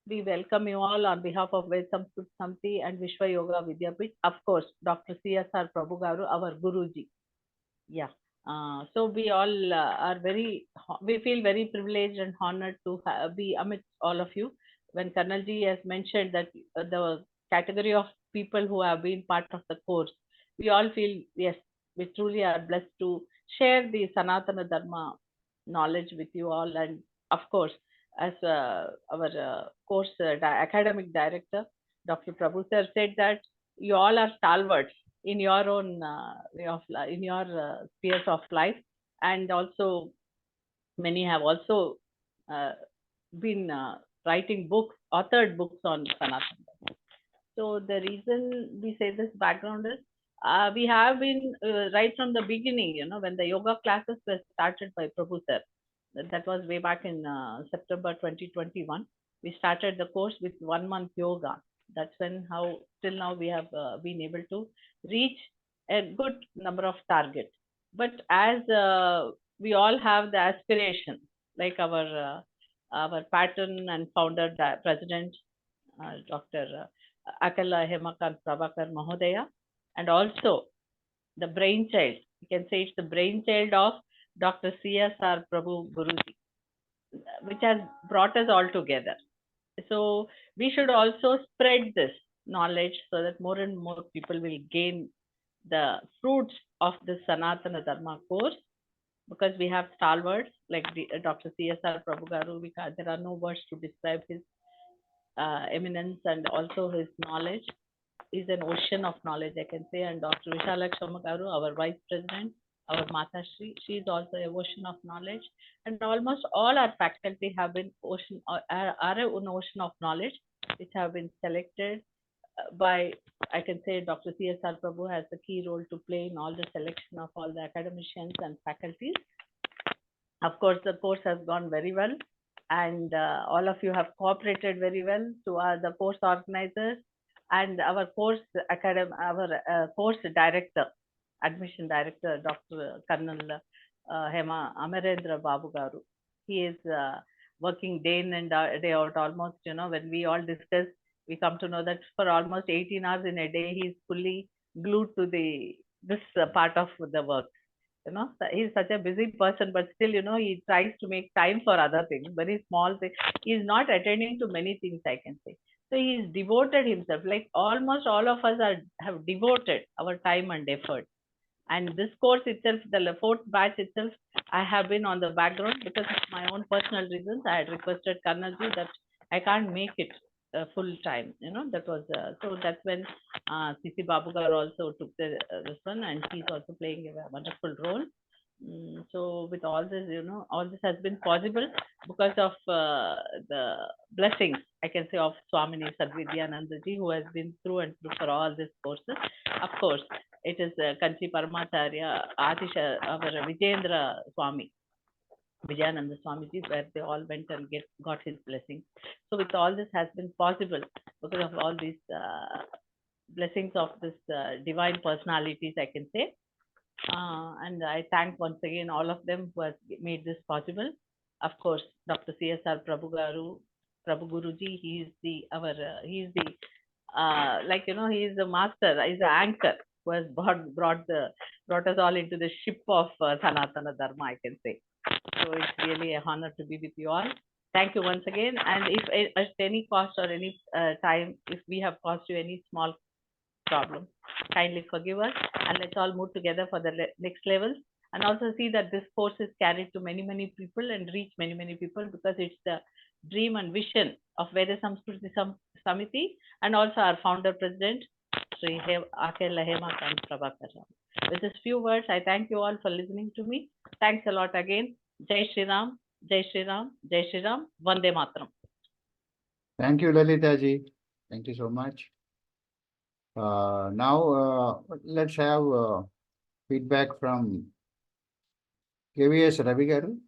We welcome you all on behalf of Veda Samskruti Samiti and Vishwa Yoga Vidyapith. Of course, Dr. CSR Prabhu Garu, our Guruji. Yeah. So we all we feel very privileged and honored to be amidst all of you. When Kanalji has mentioned that the category of people who have been part of the course, we all feel, yes, we truly are blessed to share the Sanatana Dharma knowledge with you all. And of course, as our course academic director, Dr. Prabhu sir, said that you all are stalwarts in your own way of life, in your spheres of life, and also many have also been writing books, authored books on Sanatana. So the reason we say this background is we have been right from the beginning, when the yoga classes were started by Prabhu sir. That was way back in September 2021. We started the course with 1 month yoga. That's when how till now we have been able to reach a good number of targets. But as we all have the aspiration, like our pattern and founder president, Dr. Akala Hemakant Prabhakar Mahodaya, and also the brainchild, you can say it's the brainchild of Dr. CSR Prabhu Guruji, which has brought us all together. So we should also spread this knowledge so that more and more people will gain the fruits of the Sanatana Dharma course. because we have stalwarts like Dr. C.S.R. Prabhu Garu. There are no words to describe his eminence and also his knowledge. Is an ocean of knowledge, I can say. And Dr. Vishalakshma Garu, our Vice President, our Mata Shri, she is also a ocean of knowledge. And almost all our faculty have been ocean, are an ocean of knowledge, which have been selected by, I can say, Dr. C.S.R. Prabhu has a key role to play in all the selection of all the academicians and faculties. Of course, the course has gone very well, and all of you have cooperated very well to the course organizers and our course course director, admission director, Dr. Colonel Hema Amarendra Babu Garu. He is working day in and day out almost, when we all discuss, we come to know that for almost 18 hours in a day, he is fully glued to this part of the work. He's such a busy person, but still, he tries to make time for other things, very small things. He's not attending to many things, I can say. So he's devoted himself, like almost all of us have devoted our time and effort. And this course itself, the fourth batch itself, I have been on the background because of my own personal reasons. I had requested Karnalji that I can't make it full time. That was so that's when C.C. Babu Garu also took this one, and he's also playing a wonderful role. So with all this, all this has been possible because of the blessings, I can say, of Swamini Sadvidyanandaji, who has been through and through for all these courses. Of course, it is Kanchi Paramacharya, Atisha, our Vijayendra Swami, Vijayananda Swamiji, where they all went and got his blessings. So with all this has been possible because of all these blessings of this divine personalities, I can say. And I thank once again all of them who has made this possible. Of course, Dr. C.S.R. Prabhu Guruji, he is the he is the master, he is the anchor who has brought us all into the ship of Sanatana Dharma, I can say. So it's really an honor to be with you all. Thank you once again. And if at any cost or any time, if we have caused you any small problem, kindly forgive us, and let's all move together for the next level, and also see that this course is carried to many people and reach many people, because it's the dream and vision of Veda Samskruti Samiti and also our founder president, Sri Akela Hemakant Prabhakar. With these few words, I thank you all for listening to me. Thanks a lot again. Jai Shri Ram, Jai Shri Ram, Jai Shri Ram, Vande Mataram. Thank you, Lalita ji. Thank you so much. Now, let's have feedback from KVS Ravi Garu.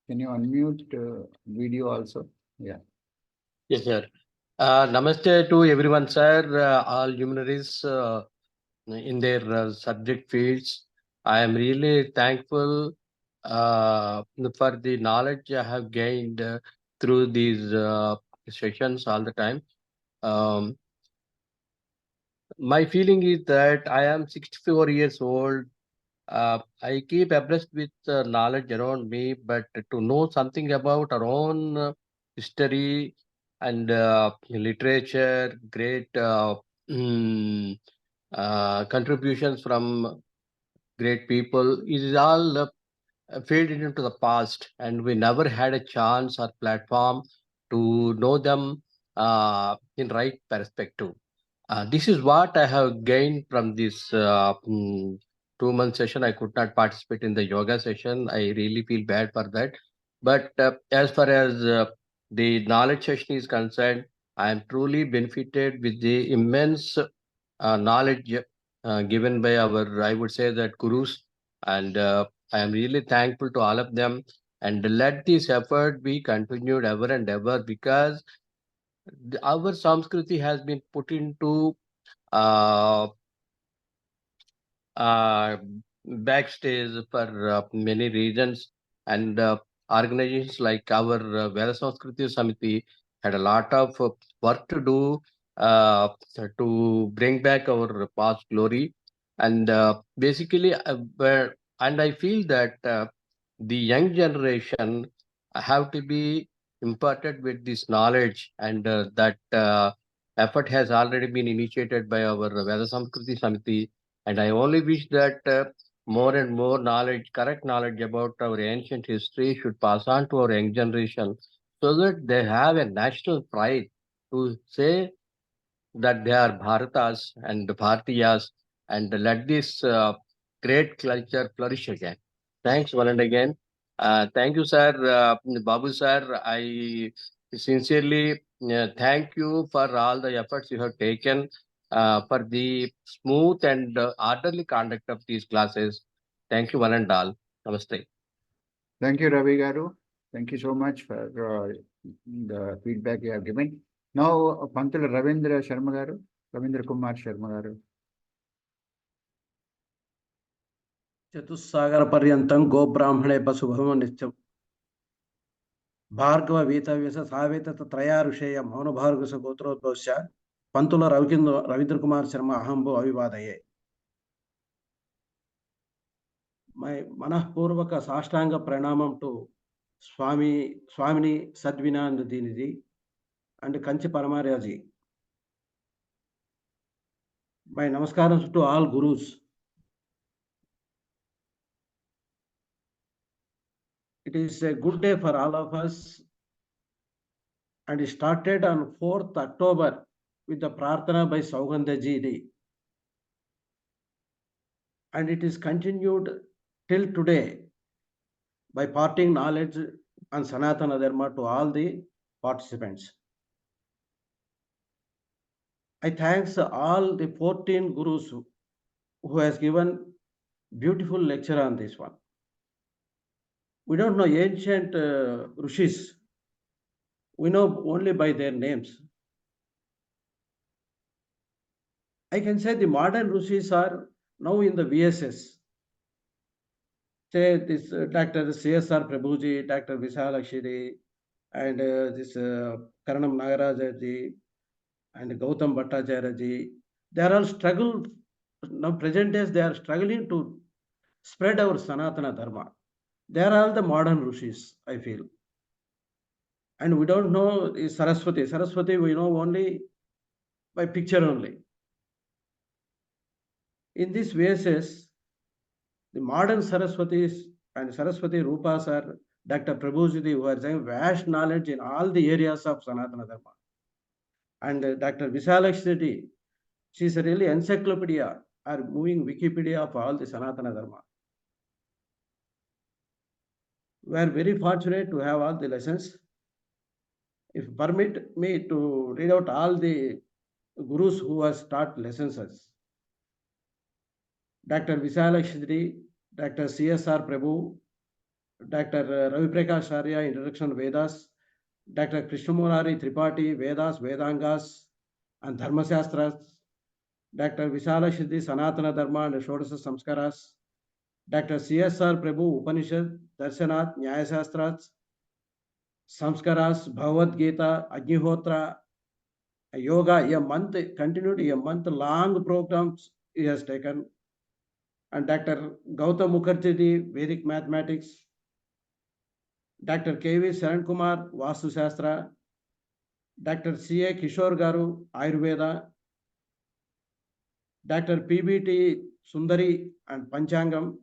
Can you unmute video also? Yeah. Yes, sir. Namaste to everyone, sir. All luminaries in their subject fields. I am really thankful for the knowledge I have gained through these sessions all the time. My feeling is that I am 64 years old. I keep abreast with knowledge around me, but to know something about our own history and literature, great contributions from great people, it is all faded into the past, and we never had a chance or platform to know them in right perspective. This is what I have gained from this 2-month session. I could not participate in the yoga session. I really feel bad for that. But as far as the knowledge session is concerned, I am truly benefited with the immense knowledge given by our, I would say that, gurus. And I am really thankful to all of them. And let this effort be continued ever and ever, because our Samskriti has been put into backstage for many reasons, and organizations like our Veda Samskruti Samiti had a lot of work to do to bring back our past glory, and basically and I feel that the young generation have to be imparted with this knowledge, and that effort has already been initiated by our Veda Samskruti Samiti. And I only wish that more and more knowledge, correct knowledge about our ancient history should pass on to our young generation so that they have a national pride to say that they are Bharatas and Bharatiyas and let this great culture flourish again. Thanks one and again. Thank you, sir. Babu, sir, I sincerely thank you for all the efforts you have taken for the smooth and orderly conduct of these classes. Thank you one and all. Namaste. Thank you, Ravi Garu. Thank you so much for the feedback you have given. Now, Pantul Ravindra Sharma Garu, Ravindra Kumar Sharma Garu. చతుస్సాగర పర్యంతం గోబ్రాహ్మణే పశుభవ నిత్యం భార్గవ వీతవ్యస సావేత త్రయా ఋషేయ మౌన భార్గవ గోత్రోద్భవస్య పంతుల Ravindra Kumar Sharma అహంభో అవివాదయే. My మనఃపూర్వక సాష్టాంగ ప్రణామం to స్వామిని సద్వినాంద దీనిది and Kanchi Paramariaji. My namaskaram to all gurus. It is a good day for all of us, and it started on 4th October with the Prarthana by Saugandhaji, and it is continued till today by parting knowledge on Sanatana Dharma to all the participants. I thanks all the 14 gurus who has given beautiful lecture on this one. We don't know ancient rishis. We know only by their names. I can say the modern rishis are now in the VSS. Say this Dr. CSR Prabhuji, Dr. Visalakshiri, and this Karanam Nagarajaji, and Gautam Bhattacharya. They are all struggled. Now present days they are struggling to spread our Sanatana Dharma. They are all the modern rishis, I feel. And we don't know Saraswati. Saraswati we know only by picture only. In this VSS, the modern Saraswatis and Saraswati Rupas are Dr. Prabhuji, who are saying vast knowledge in all the areas of Sanatana Dharma. And Dr. Visalakshmi, she is a really encyclopedia or moving Wikipedia of all the Sanatana Dharma. We are very fortunate to have all the lessons. If permit me to read out all the gurus who has taught lessons us. Dr. Visalakshmi, Dr. CSR Prabhu, Dr. Ravi Prakash Arya, Introduction Vedas, Dr. Krishnamurari Tripathi, Vedas, Vedangas, and Dharma Shastras, Dr. Visalakshmi, Sanatana Dharma and Shodasa Samskaras, Dr. CSR Prabhu, Upanishad, Darshanath, Nyaya Shastras, Samskaras, Bhagavad Gita, Agnihotra, Yoga, a month, continued a month-long programs he has taken. And Dr. Gautam Mukherjee, Vedic Mathematics, Dr. K.V. Saran Kumar, Vastu Shastra, Dr. C.A. Kishore Garu, Ayurveda, Dr. P.B.T. Sundari and Panchangam,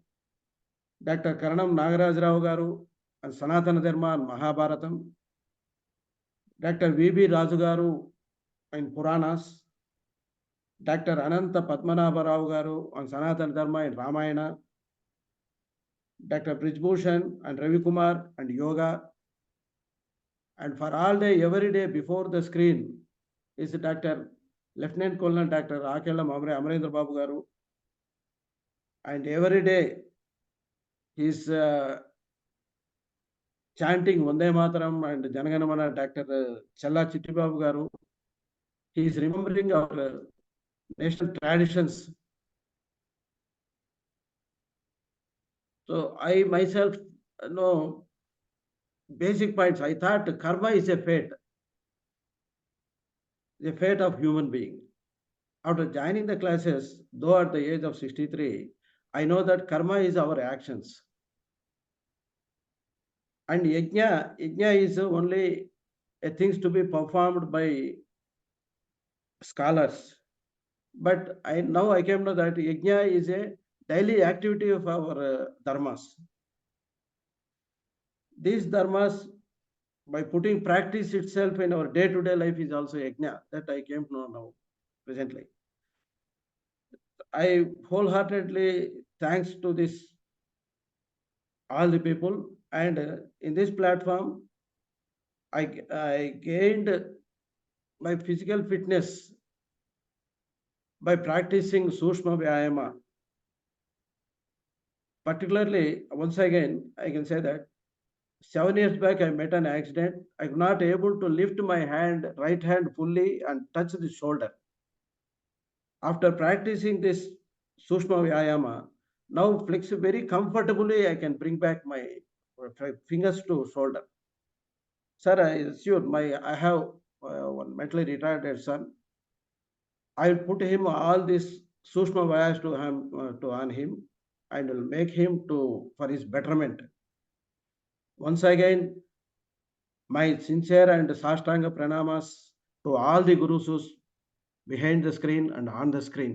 Dr. Karanam Nagaraj Rao Garu and Sanatana Dharma and Mahabharatam, Dr. V.B. Raju Garu and Puranas, Dr. Ananta Padmanabha Rao Garu on Sanatana Dharma and Ramayana, Dr. Brijbhushan and Ravi Kumar and Yoga, and for all day, every day before the screen is Dr. Lieutenant Colonel Dr. Akelam Amarendra Babu Garu, and every day he is chanting Vande Mataram and Janaganamana Dr. Challa Chitti Babu Garu. He is remembering our national traditions. So I myself know basic points. I thought karma is a fate of human being. After joining the classes, though at the age of 63, I know that karma is our actions. And yajna is only a things to be performed by scholars. But now I came to know that yajna is a daily activity of our dharmas. These dharmas, by putting practice itself in our day-to-day life, is also yajna, that I came to know now presently. I wholeheartedly thanks to this all the people, and in this platform I gained my physical fitness by practicing Sushma Vyayama. Particularly, once again, I can say that 7 years back I met an accident. I could not able to lift my hand, right hand fully and touch the shoulder. After practicing this Sushma Vyayama, now flex very comfortably, I can bring back my fingers to shoulder. Sir, I have one mentally retarded son. I will put him all this Sushma Vyas to on him and will make him to for his betterment. Once again, my sincere and Sashtanga Pranamas to all the Gurus behind the screen and on the screen.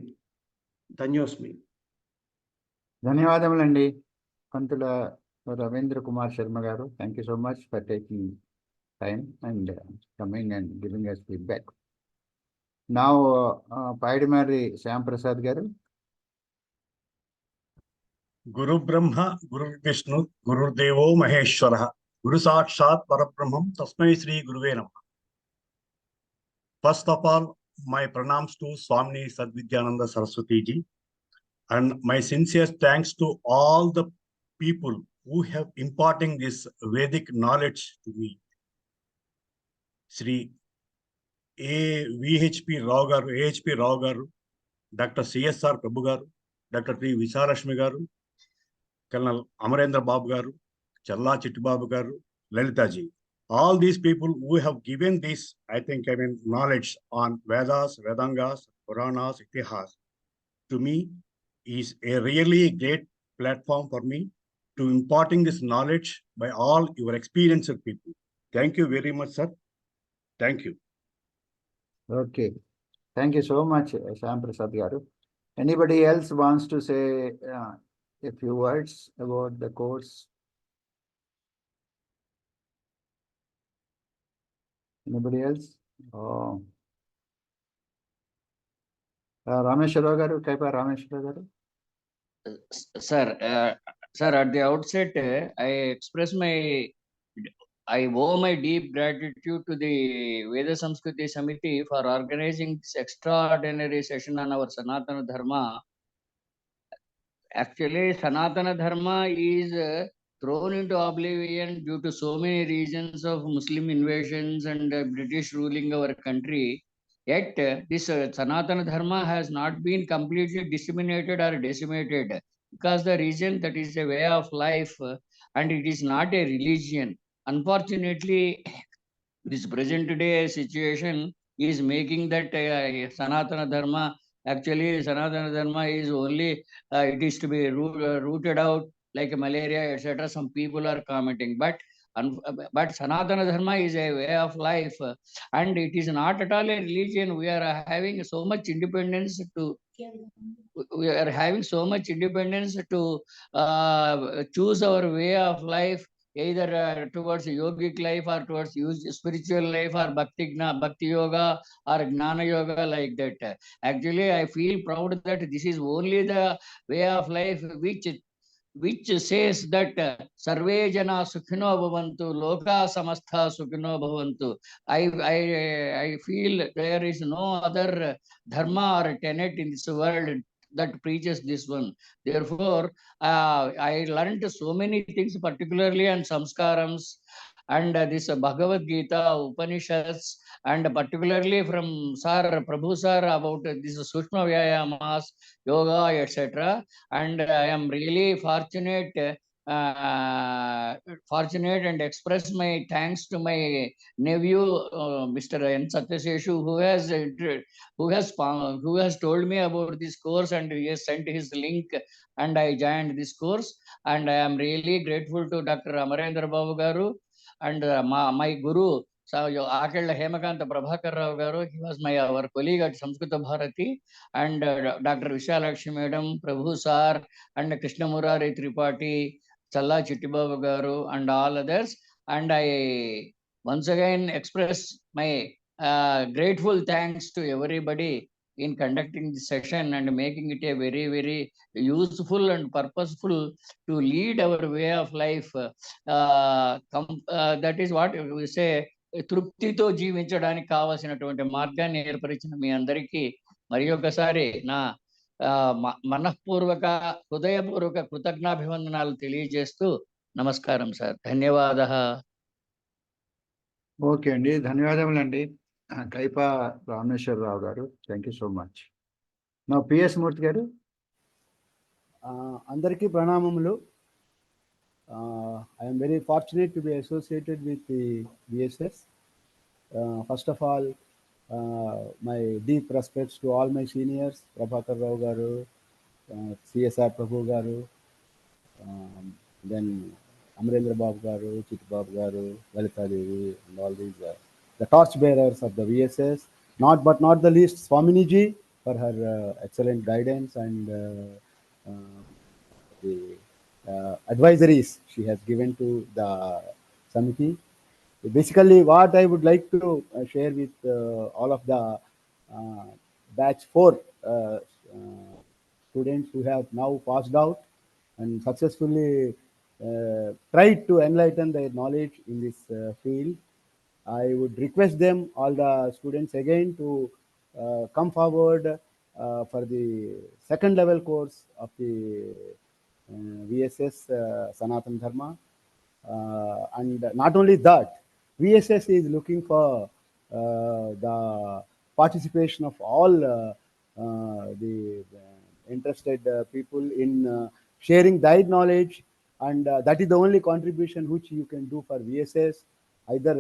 Dhanyosmi. ధన్యవాదములండి పంతుల Ravindra Kumar Sharma garu. Thank you so much for taking time and coming and giving us feedback. Now Paidimarri Shyam Prasad garu. గురు బ్రహ్మ గురు విష్ణు గురుర్దేవో మహేశ్వర గురు సాక్షాత్ పరబ్రహ్మం తస్మై శ్రీ గురువే నమః. First of all, my pranams to Swami Sadvidyananda Saraswati ji, and my sincere thanks to all the people who have imparting this Vedic knowledge to me. Sri VHP Rao garu, Dr. CSR Prabhu garu, Dr. P. Visarashmi garu, Colonel Amarendra Babu garu, Challa Chittibabu garu, Lalita ji. All these people who have given this, knowledge on Vedas, Vedangas, Puranas, Itihas, to me is a really great platform for me to imparting this knowledge by all your experienced people. Thank you very much, sir. Thank you. Okay. Thank you so much, Shyam Prasad garu. Anybody else wants to say a few words about the course? Anybody else? Oh. Rameshwara garu, Kaipa Rameshwara garu? Sir, at the outset, I owe my deep gratitude to the Veda Samskruti Samiti for organizing this extraordinary session on our Sanatana Dharma. Actually, Sanatana Dharma is thrown into oblivion due to so many reasons of Muslim invasions and British ruling our country. Yet, this Sanatana Dharma has not been completely disseminated or decimated because the reason that is a way of life and it is not a religion. Unfortunately, this present day situation is making that Sanatana Dharma, actually Sanatana Dharma is only, it is to be rooted out like malaria, etc. Some people are commenting, but Sanatana Dharma is a way of life and it is not at all a religion. We are having so much independence to choose our way of life, either towards yogic life or towards spiritual life or bhakti yoga or gnana yoga, like that. Actually, I feel proud that this is only the way of life which says that sarve jana sukhino bhavantu loka samastha sukhino bhavantu. I feel there is no other dharma or tenet in this world that preaches this one. Therefore, I learned so many things, particularly on samskarams and this Bhagavad Gita, Upanishads, and particularly from Sir Prabhu Sir about this Sushma Vyayamas, yoga, etc. And I am really fortunate and express my thanks to my nephew, Mr. N. Satyaseshu, who has told me about this course and he has sent his link and I joined this course. And I am really grateful to Dr. Amarendra Babu Garu and my guru, Akella Hemakanta Prabhakar Rao garu, he was our colleague at Samskrita Bharati, and Dr. Vishalakshmi Madam, Prabhu Sir, and Krishnamurari Tripathi, Challa Chittibabu garu, and all others. And I once again express my grateful thanks to everybody in conducting the session and making it a very, very useful and purposeful to lead our way of life. That is what we say, తృప్తితో జీవించడానికి కావాల్సినటువంటి మార్గాన్ని ఏర్పరిచిన మీ అందరికీ మరి ఒకసారి నా మనఃపూర్వక హృదయపూర్వక కృతజ్ఞాభివందనాలు తెలియజేస్తూ నమస్కారం సార్. ధన్యవాదాలు. ఓకే అండి, ధన్యవాదములండి కైపా రామేశ్వరరావు గారు. Thank you so much. నా పిఎస్ మూర్తి గారు. అందరికీ ప్రణామములు. I am very fortunate to be associated with the VSS. First of all, my deep respects to all my seniors, Prabhakar Rao garu, CSR Prabhu garu, then Amarendra Babu garu, Chitti Babu garu, Lalita Devi, and all these the torch bearers of the VSS. Not the least, Swamini ji for her excellent guidance and the advisories she has given to the Samiti. Basically, what I would like to share with all of the batch 4 students who have now passed out and successfully tried to enlighten their knowledge in this field, I would request them, all the students again, to come forward for the second level course of the VSS Sanatan Dharma. And not only that, VSS is looking for the participation of all the interested people in sharing their knowledge, and that is the only contribution which you can do for VSS, either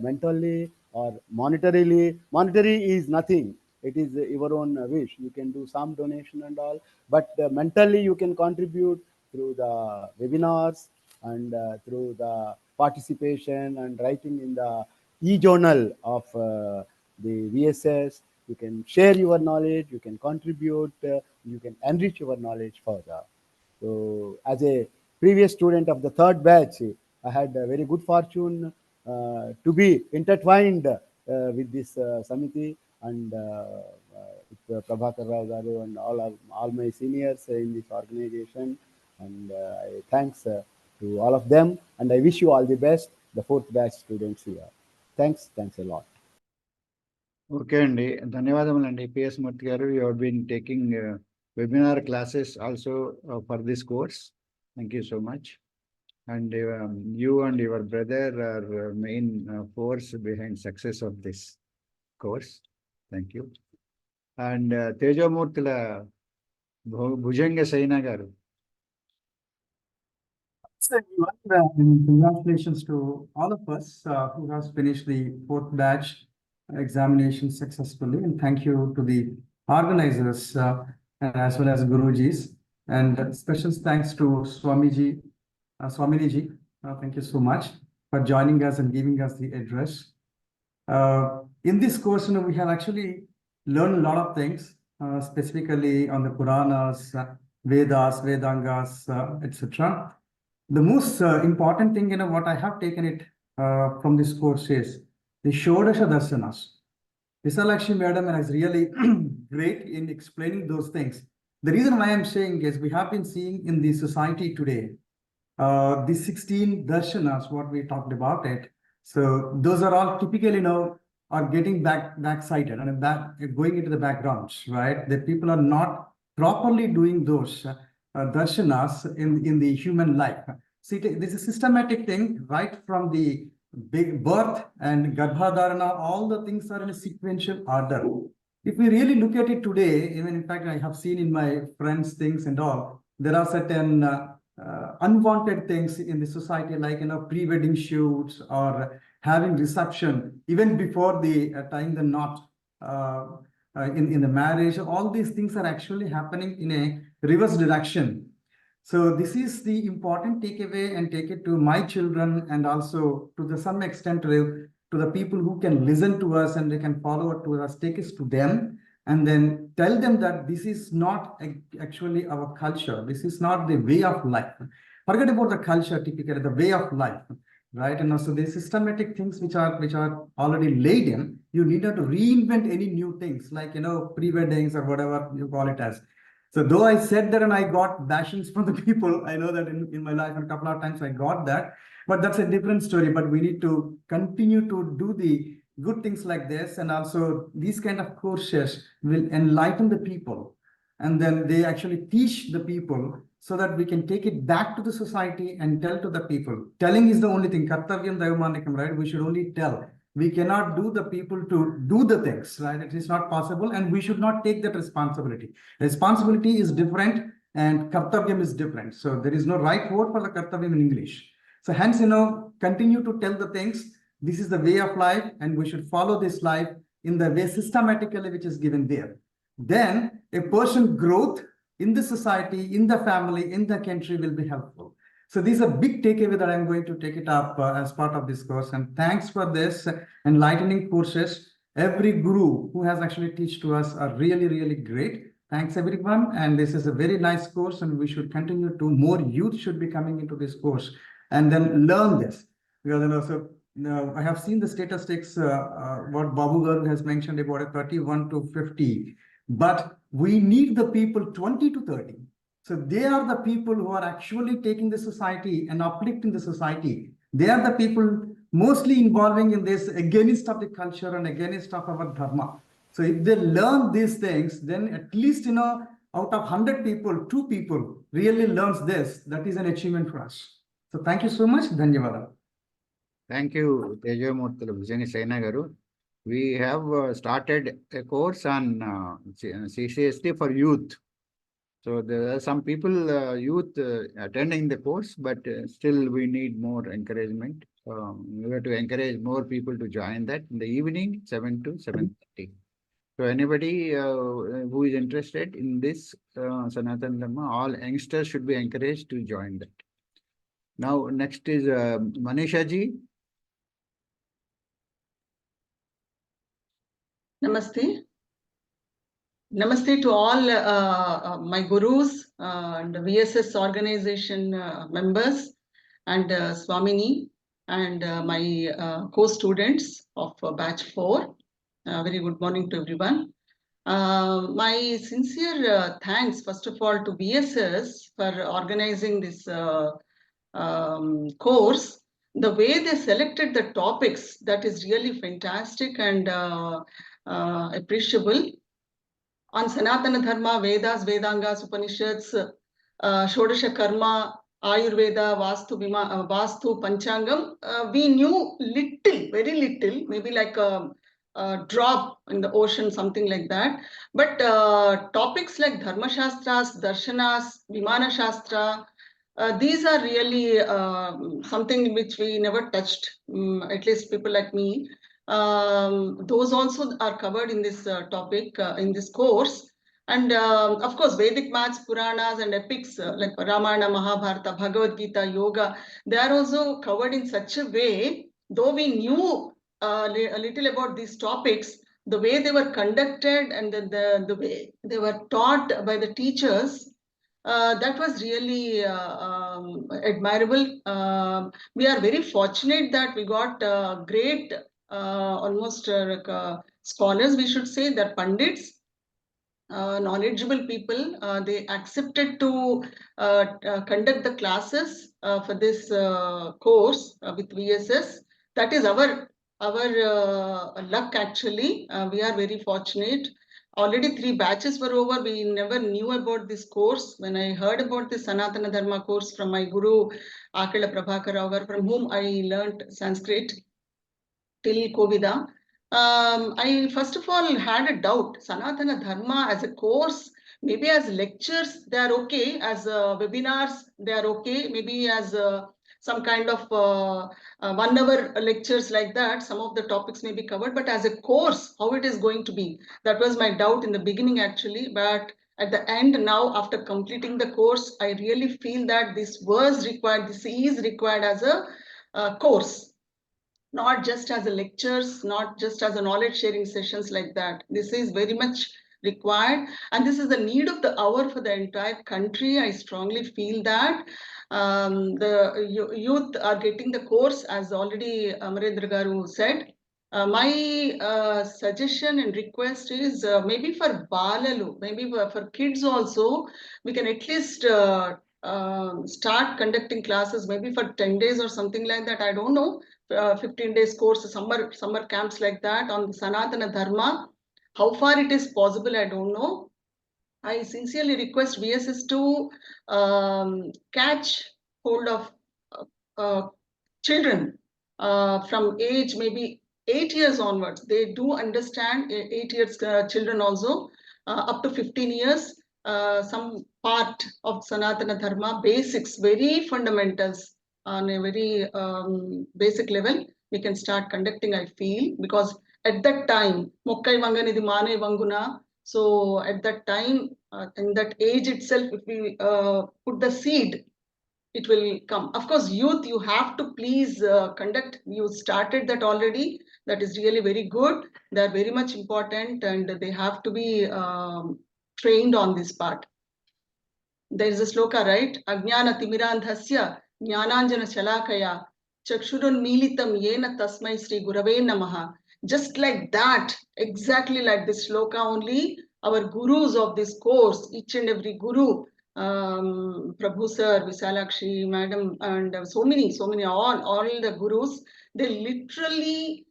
mentally or monetarily. Monetary is nothing. It is your own wish. You can do some donation and all, but mentally you can contribute through the webinars and through the participation and writing in the e-journal of the VSS. You can share your knowledge, you can contribute, you can enrich your knowledge further. So as a previous student of the third batch, I had a very good fortune to be intertwined with this Samiti and with Prabhakar Rao garu and all my seniors in this organization. And I thanks to all of them, and I wish you all the best, the fourth batch students here. Thanks a lot. Okay అండి, ధన్యవాదములండి పిఎస్ మూర్తి గారు. You have been taking webinar classes also for this course. Thank you so much. And you and your brother are main force behind success of this course. Thank you. And Tejamurtila Bhujanga Saina garu. Congratulations to all of us who has finished the fourth batch examination successfully, and thank you to the organizers as well as Gurujis, and special thanks to Swamini ji. Thank you so much for joining us and giving us the address. In this course, we have actually learned a lot of things, specifically on the Puranas, Vedas, Vedangas, etc. The most important thing, what I have taken it from this course is the Shodasha Darsanas. Vishalakshmi Madam is really great in explaining those things. The reason why I'm saying is we have been seeing in the society today, the 16 darshanas, what we talked about it. So those are all typically are getting backsided and going into the backgrounds, right? The people are not properly doing those darshanas in the human life. See, this is a systematic thing right from the big birth and Garbhadharana. All the things are in a sequential order. If we really look at it today, even in fact, I have seen in my friends' things and all, there are certain unwanted things in the society, like pre-wedding shoots or having reception even before the tying the knot in the marriage. All these things are actually happening in a reverse direction. So this is the important takeaway, and take it to my children and also to some extent to the people who can listen to us and they can follow it to us, take us to them, and then tell them that this is not actually our culture. This is not the way of life. Forget about the culture, typically the way of life, right? And also the systematic things which are already laid in. You need not to reinvent any new things like, pre-weddings or whatever you call it as. So though I said that and I got bashings from the people, I know that in my life and a couple of times I got that, but that's a different story. But we need to continue to do the good things like this, and also these kind of courses will enlighten the people, and then they actually teach the people so that we can take it back to the society and tell to the people. Telling is the only thing. Kartavyam Daivamanakam, right? We should only tell. We cannot do the people to do the things, right? It is not possible, and we should not take that responsibility. Responsibility is different and Kartavyam is different. So there is no right word for the Kartavyam in English. So hence, continue to tell the things. This is the way of life, and we should follow this life in the way systematically which is given there. Then a person growth in the society, in the family, in the country will be helpful. So these are big takeaway that I'm going to take it up as part of this course. And thanks for this enlightening courses. Every guru who has actually taught to us are really, really great. Thanks everyone. And this is a very nice course, and we should continue to, more youth should be coming into this course and then learn this. Because I have seen the statistics, what Babu Garu has mentioned about a 31 to 50, but we need the people 20 to 30. So they are the people who are actually taking the society and uplifting the society. They are the people mostly involving in this against of the culture and against of our dharma. So if they learn these things, then at least, out of 100 people, 2 people really learns this. That is an achievement for us. So thank you so much. Dhanyavada. Thank you, Tejamurthala Bhujani Saina Garu. We have started a course on CCSD for youth. So there are some people, youth attending the course, but still we need more encouragement. We have to encourage more people to join that in the evening, 7 to 7:30. So anybody who is interested in this Sanatana Dharma, all youngsters should be encouraged to join that. Now, next is Manisha ji. Namaste. Namaste to all my gurus and VSS organization members and Swamini and my co-students of batch 4. Very good morning to everyone. My sincere thanks, first of all, to VSS for organizing this course. The way they selected the topics, that is really fantastic and appreciable. On Sanatana Dharma, Vedas, Vedangas, Upanishads, Shodasha Karma, Ayurveda, Vastu, Panchangam, we knew little, very little, maybe like a drop in the ocean, something like that. But topics like Dharma Shastras, Darshanas, Vimana Shastra, these are really something which we never touched, at least people like me. Those also are covered in this topic, in this course. And of course, Vedic maths, Puranas and epics like Ramayana, Mahabharata, Bhagavad Gita, Yoga, they are also covered in such a way, though we knew a little about these topics, the way they were conducted and the way they were taught by the teachers, that was really admirable. We are very fortunate that we got great, almost scholars, we should say, that Pandits, knowledgeable people. They accepted to conduct the classes for this course with VSS. That is our luck, actually. We are very fortunate. Already 3 batches were over. We never knew about this course. When I heard about this Sanatana Dharma course from my guru, Akala Prabhakar Rao, from whom I learnt Sanskrit till Kovida, I first of all had a doubt. Sanatana Dharma as a course, maybe as lectures, they are okay. As webinars, they are okay. Maybe as some kind of 1 hour lectures like that, some of the topics may be covered, but as a course, how it is going to be, that was my doubt in the beginning, actually. But at the end now, after completing the course, I really feel that this was required, this is required as a course. not just as a lectures, not just as a knowledge sharing sessions like that. This is very much required, and this is the need of the hour for the entire country. I strongly feel that the youth are getting the course, as already Amarendra Garu said. My suggestion and request is maybe for Balalu, maybe for kids also, we can at least start conducting classes maybe for 10 days or something like that. I don't know, 15 days course, summer camps like that on the Sanatana Dharma. How far it is possible, I don't know. I sincerely request VSS to catch hold of children from age maybe 8 years onwards. They do understand 8 years children also up to 15 years. Some part of Sanatana Dharma basics, very fundamentals on a very basic level, we can start conducting, I feel, because at that time, Mokkai Vanganidi Mane Vanguna. So at that time, in that age itself, if we put the seed, it will come. Of course, youth, you have to please conduct. You started that already. That is really very good. They are very much important, and they have to be trained on this part. There is a sloka, right? Ajnana timirandhasya jnananjana shalakaya chakshurun militam yena tasmai Sri Gurave Namaha. Just like that, exactly like this sloka only, our gurus of this course, each and every guru, Prabhu sir, Visalakshi madam, and so many, all the gurus, they literally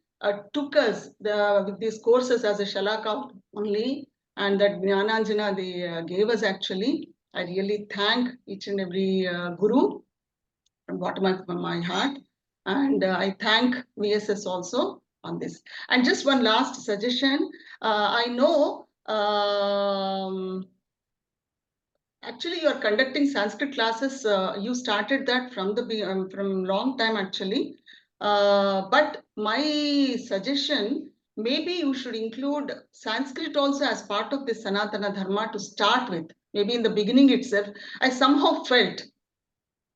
took us with these courses as a shalaka only, and that Jnananjana they gave us actually. I really thank each and every guru from bottom of my heart, and I thank VSS also on this. And just one last suggestion. I know actually you are conducting Sanskrit classes. You started that from the from long time actually. But my suggestion, maybe you should include Sanskrit also as part of the Sanatana Dharma to start with. Maybe in the beginning itself, I somehow felt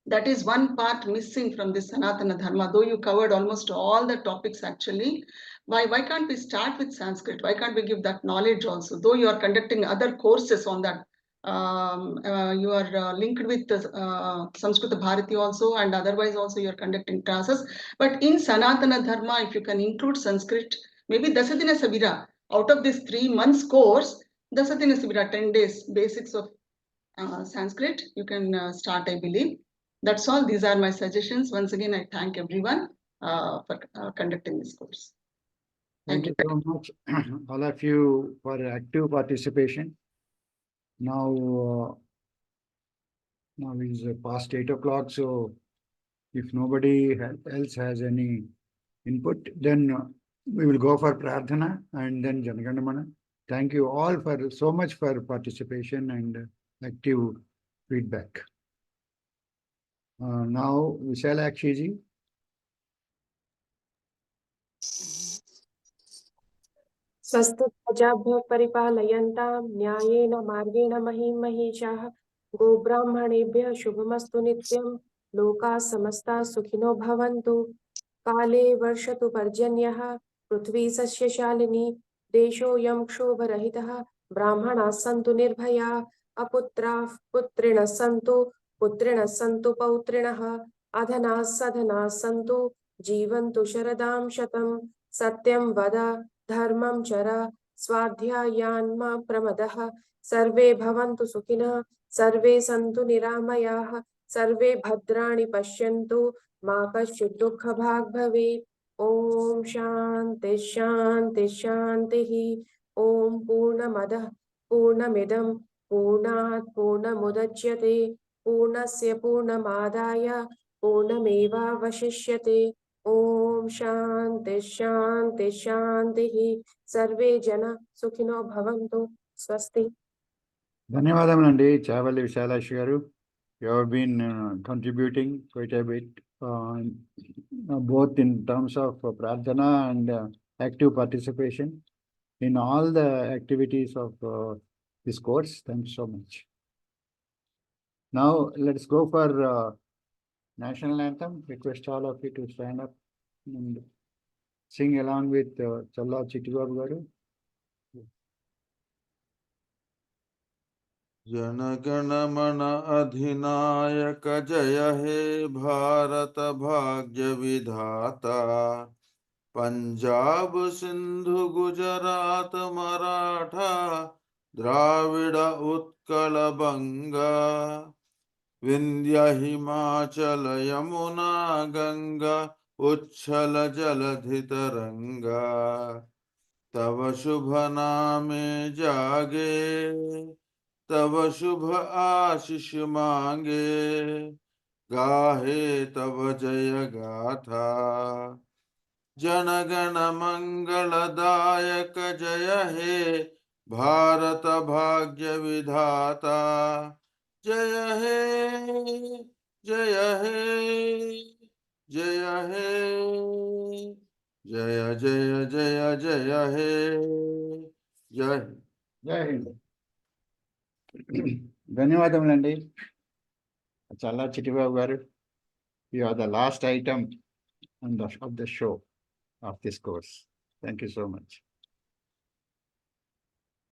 that is one part missing from this Sanatana Dharma, though you covered almost all the topics actually. Why can't we start with Sanskrit? Why can't we give that knowledge also? Though you are conducting other courses on that. You are linked with Samskrita Bharati also, and otherwise also you are conducting classes. But in Sanatana Dharma, if you can include Sanskrit, maybe Dasadina Sabira, out of this 3 months course, Dasadina Sabira, 10 days, basics of Sanskrit, you can start, I believe. That's all. These are my suggestions. Once again, I thank everyone for conducting this course. Thank you so much, all of you, for active participation. Now is past 8 o'clock, so if nobody else has any input, then we will go for Prarthana and then Janagandamana. Thank you all for so much for participation and active feedback. Now, Visalakshi ji. स्वस्ति प्रजाभ्यः परिपालयन्तां न्यायेन मार्गेण महीं महिषाः गोब्राह्मणेभ्यः शुभमस्तु नित्यं लोकाः समस्ताः सुखिनो भवन्तु काले वर्षतु पर्जन्यः पृथ्वी सस्यशालिनी देशोऽयं क्षोभरहितः ब्राह्मणाः सन्तु निर्भयाः अपुत्राः पुत्रिणः सन्तु पौत्रिणः अधनाः सधनाः सन्तु जीवन्तु शरदां शतं सत्यं वद धर्मं चर स्वाध्यायान्मा प्रमदः सर्वे भवन्तु सुखिनः सर्वे सन्तु निरामयाः सर्वे भद्राणि पश्यन्तु मा कश्चित् दुःखभाग् भवेत् ॐ शान्ति शान्ति शान्तिः ॐ पूर्णमदः पूर्णमिदं पूर्णात् पूर्णमुदच्यते पूर्णस्य पूर्णमादाय पूर्णमेवावशिष्यते ॐ शान्ति शान्ति शान्तिः सर्वे जन सुखिनो भवन्तु स्वस्ति. ధన్యవాదములండి చావల్లి విశాలాక్షి గారు. You have been contributing quite a bit, both in terms of prarthana and active participation in all the activities of this course. Thanks so much. Now let's go for national anthem. Request all of you to stand up and sing along with Challa Chittibabu garu. जनगण मन अधिनायक जय हे भारत भाग्य विधाता पंजाब सिंधु गुजरात मराठा द्राविड़ उत्कल बंगा विंध्य हिमाचल यमुना गंगा उच्छल जलधि तरंगा तव शुभ नामे जागे तव शुभ आशीष मांगे गाहे तव जय गाथा जनगण मंगलदायक जय हे भारत भाग्य विधाता जय हे जय हे जय हे जय जय जय जय हे जय జై హింద్. ధన్యవాదములండి చల్లా చిట్టిబాబు గారు. You are the last item of the show of this course. Thank you so much.